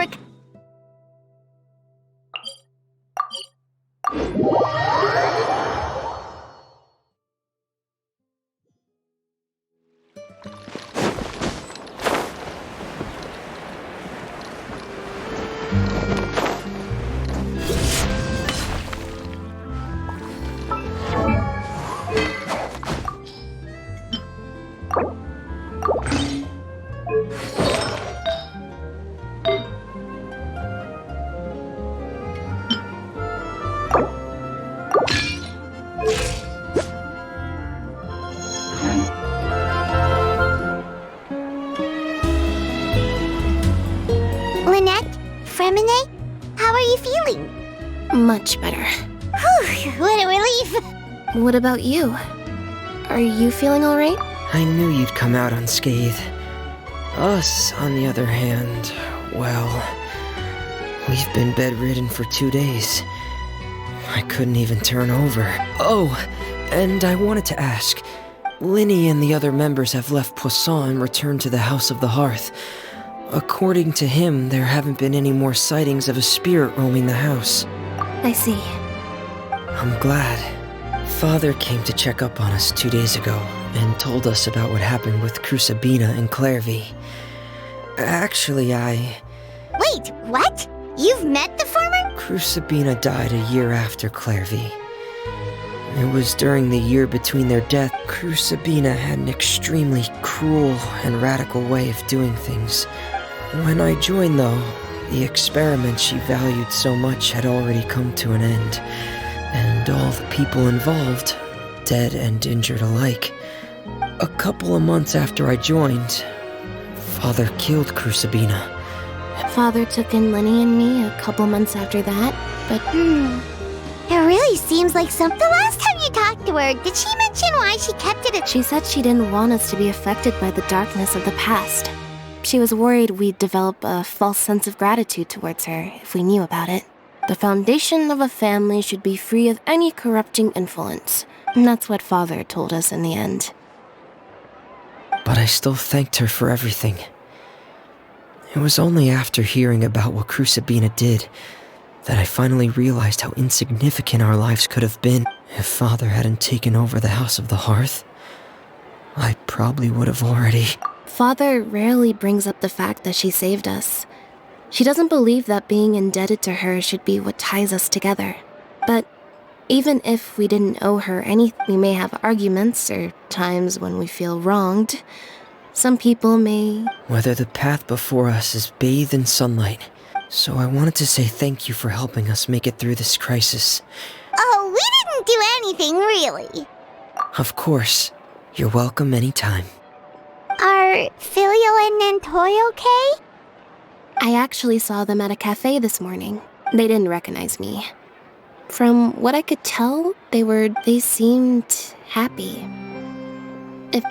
Much better. Whew, what a relief. What about you? Are you feeling all right? I knew you'd come out unscathed. Us, on the other hand, well, we've been bedridden for 2 days. I couldn't even turn over. Oh, and I wanted to ask, Linny and the other members have left Poisson and returned to the House of the Hearth. According to him, there haven't been any more sightings of a spirit roaming the house. I see. I'm glad. Father came to check up on us 2 days ago and told us about what happened with Crucibina and Clairvy. Actually, Wait, what? You've met the former? Crucibina died a year after Clairvy. It was during the year between their deaths. Crucibina had an extremely cruel and radical way of doing things. When I joined, though, the experiment she valued so much had already come to an end, and all the people involved, dead and injured alike. A couple of months after I joined, Father killed Crucibina. Father took in Lenny and me a couple months after that, but... It really seems like the last time you talked to her, did she mention why she kept it She said she didn't want us to be affected by the darkness of the past. She was worried we'd develop a false sense of gratitude towards her if we knew about it. The foundation of a family should be free of any corrupting influence. And that's what Father told us in the end. But I still thanked her for everything. It was only after hearing about what Crucibina did that I finally realized how insignificant our lives could have been. If Father hadn't taken over the House of the Hearth, I probably would have already... Father rarely brings up the fact that she saved us. She doesn't believe that being indebted to her should be what ties us together. But even if we didn't owe her anything, we may have arguments or times when we feel wronged. Some people may... Whether the path before us is bathed in sunlight. So I wanted to say thank you for helping us make it through this crisis. Oh, we didn't do anything, really. Of course. You're welcome anytime. Are Filial and Nantoy okay? I actually saw them at a cafe this morning. They didn't recognize me. From what I could tell, they seemed happy. If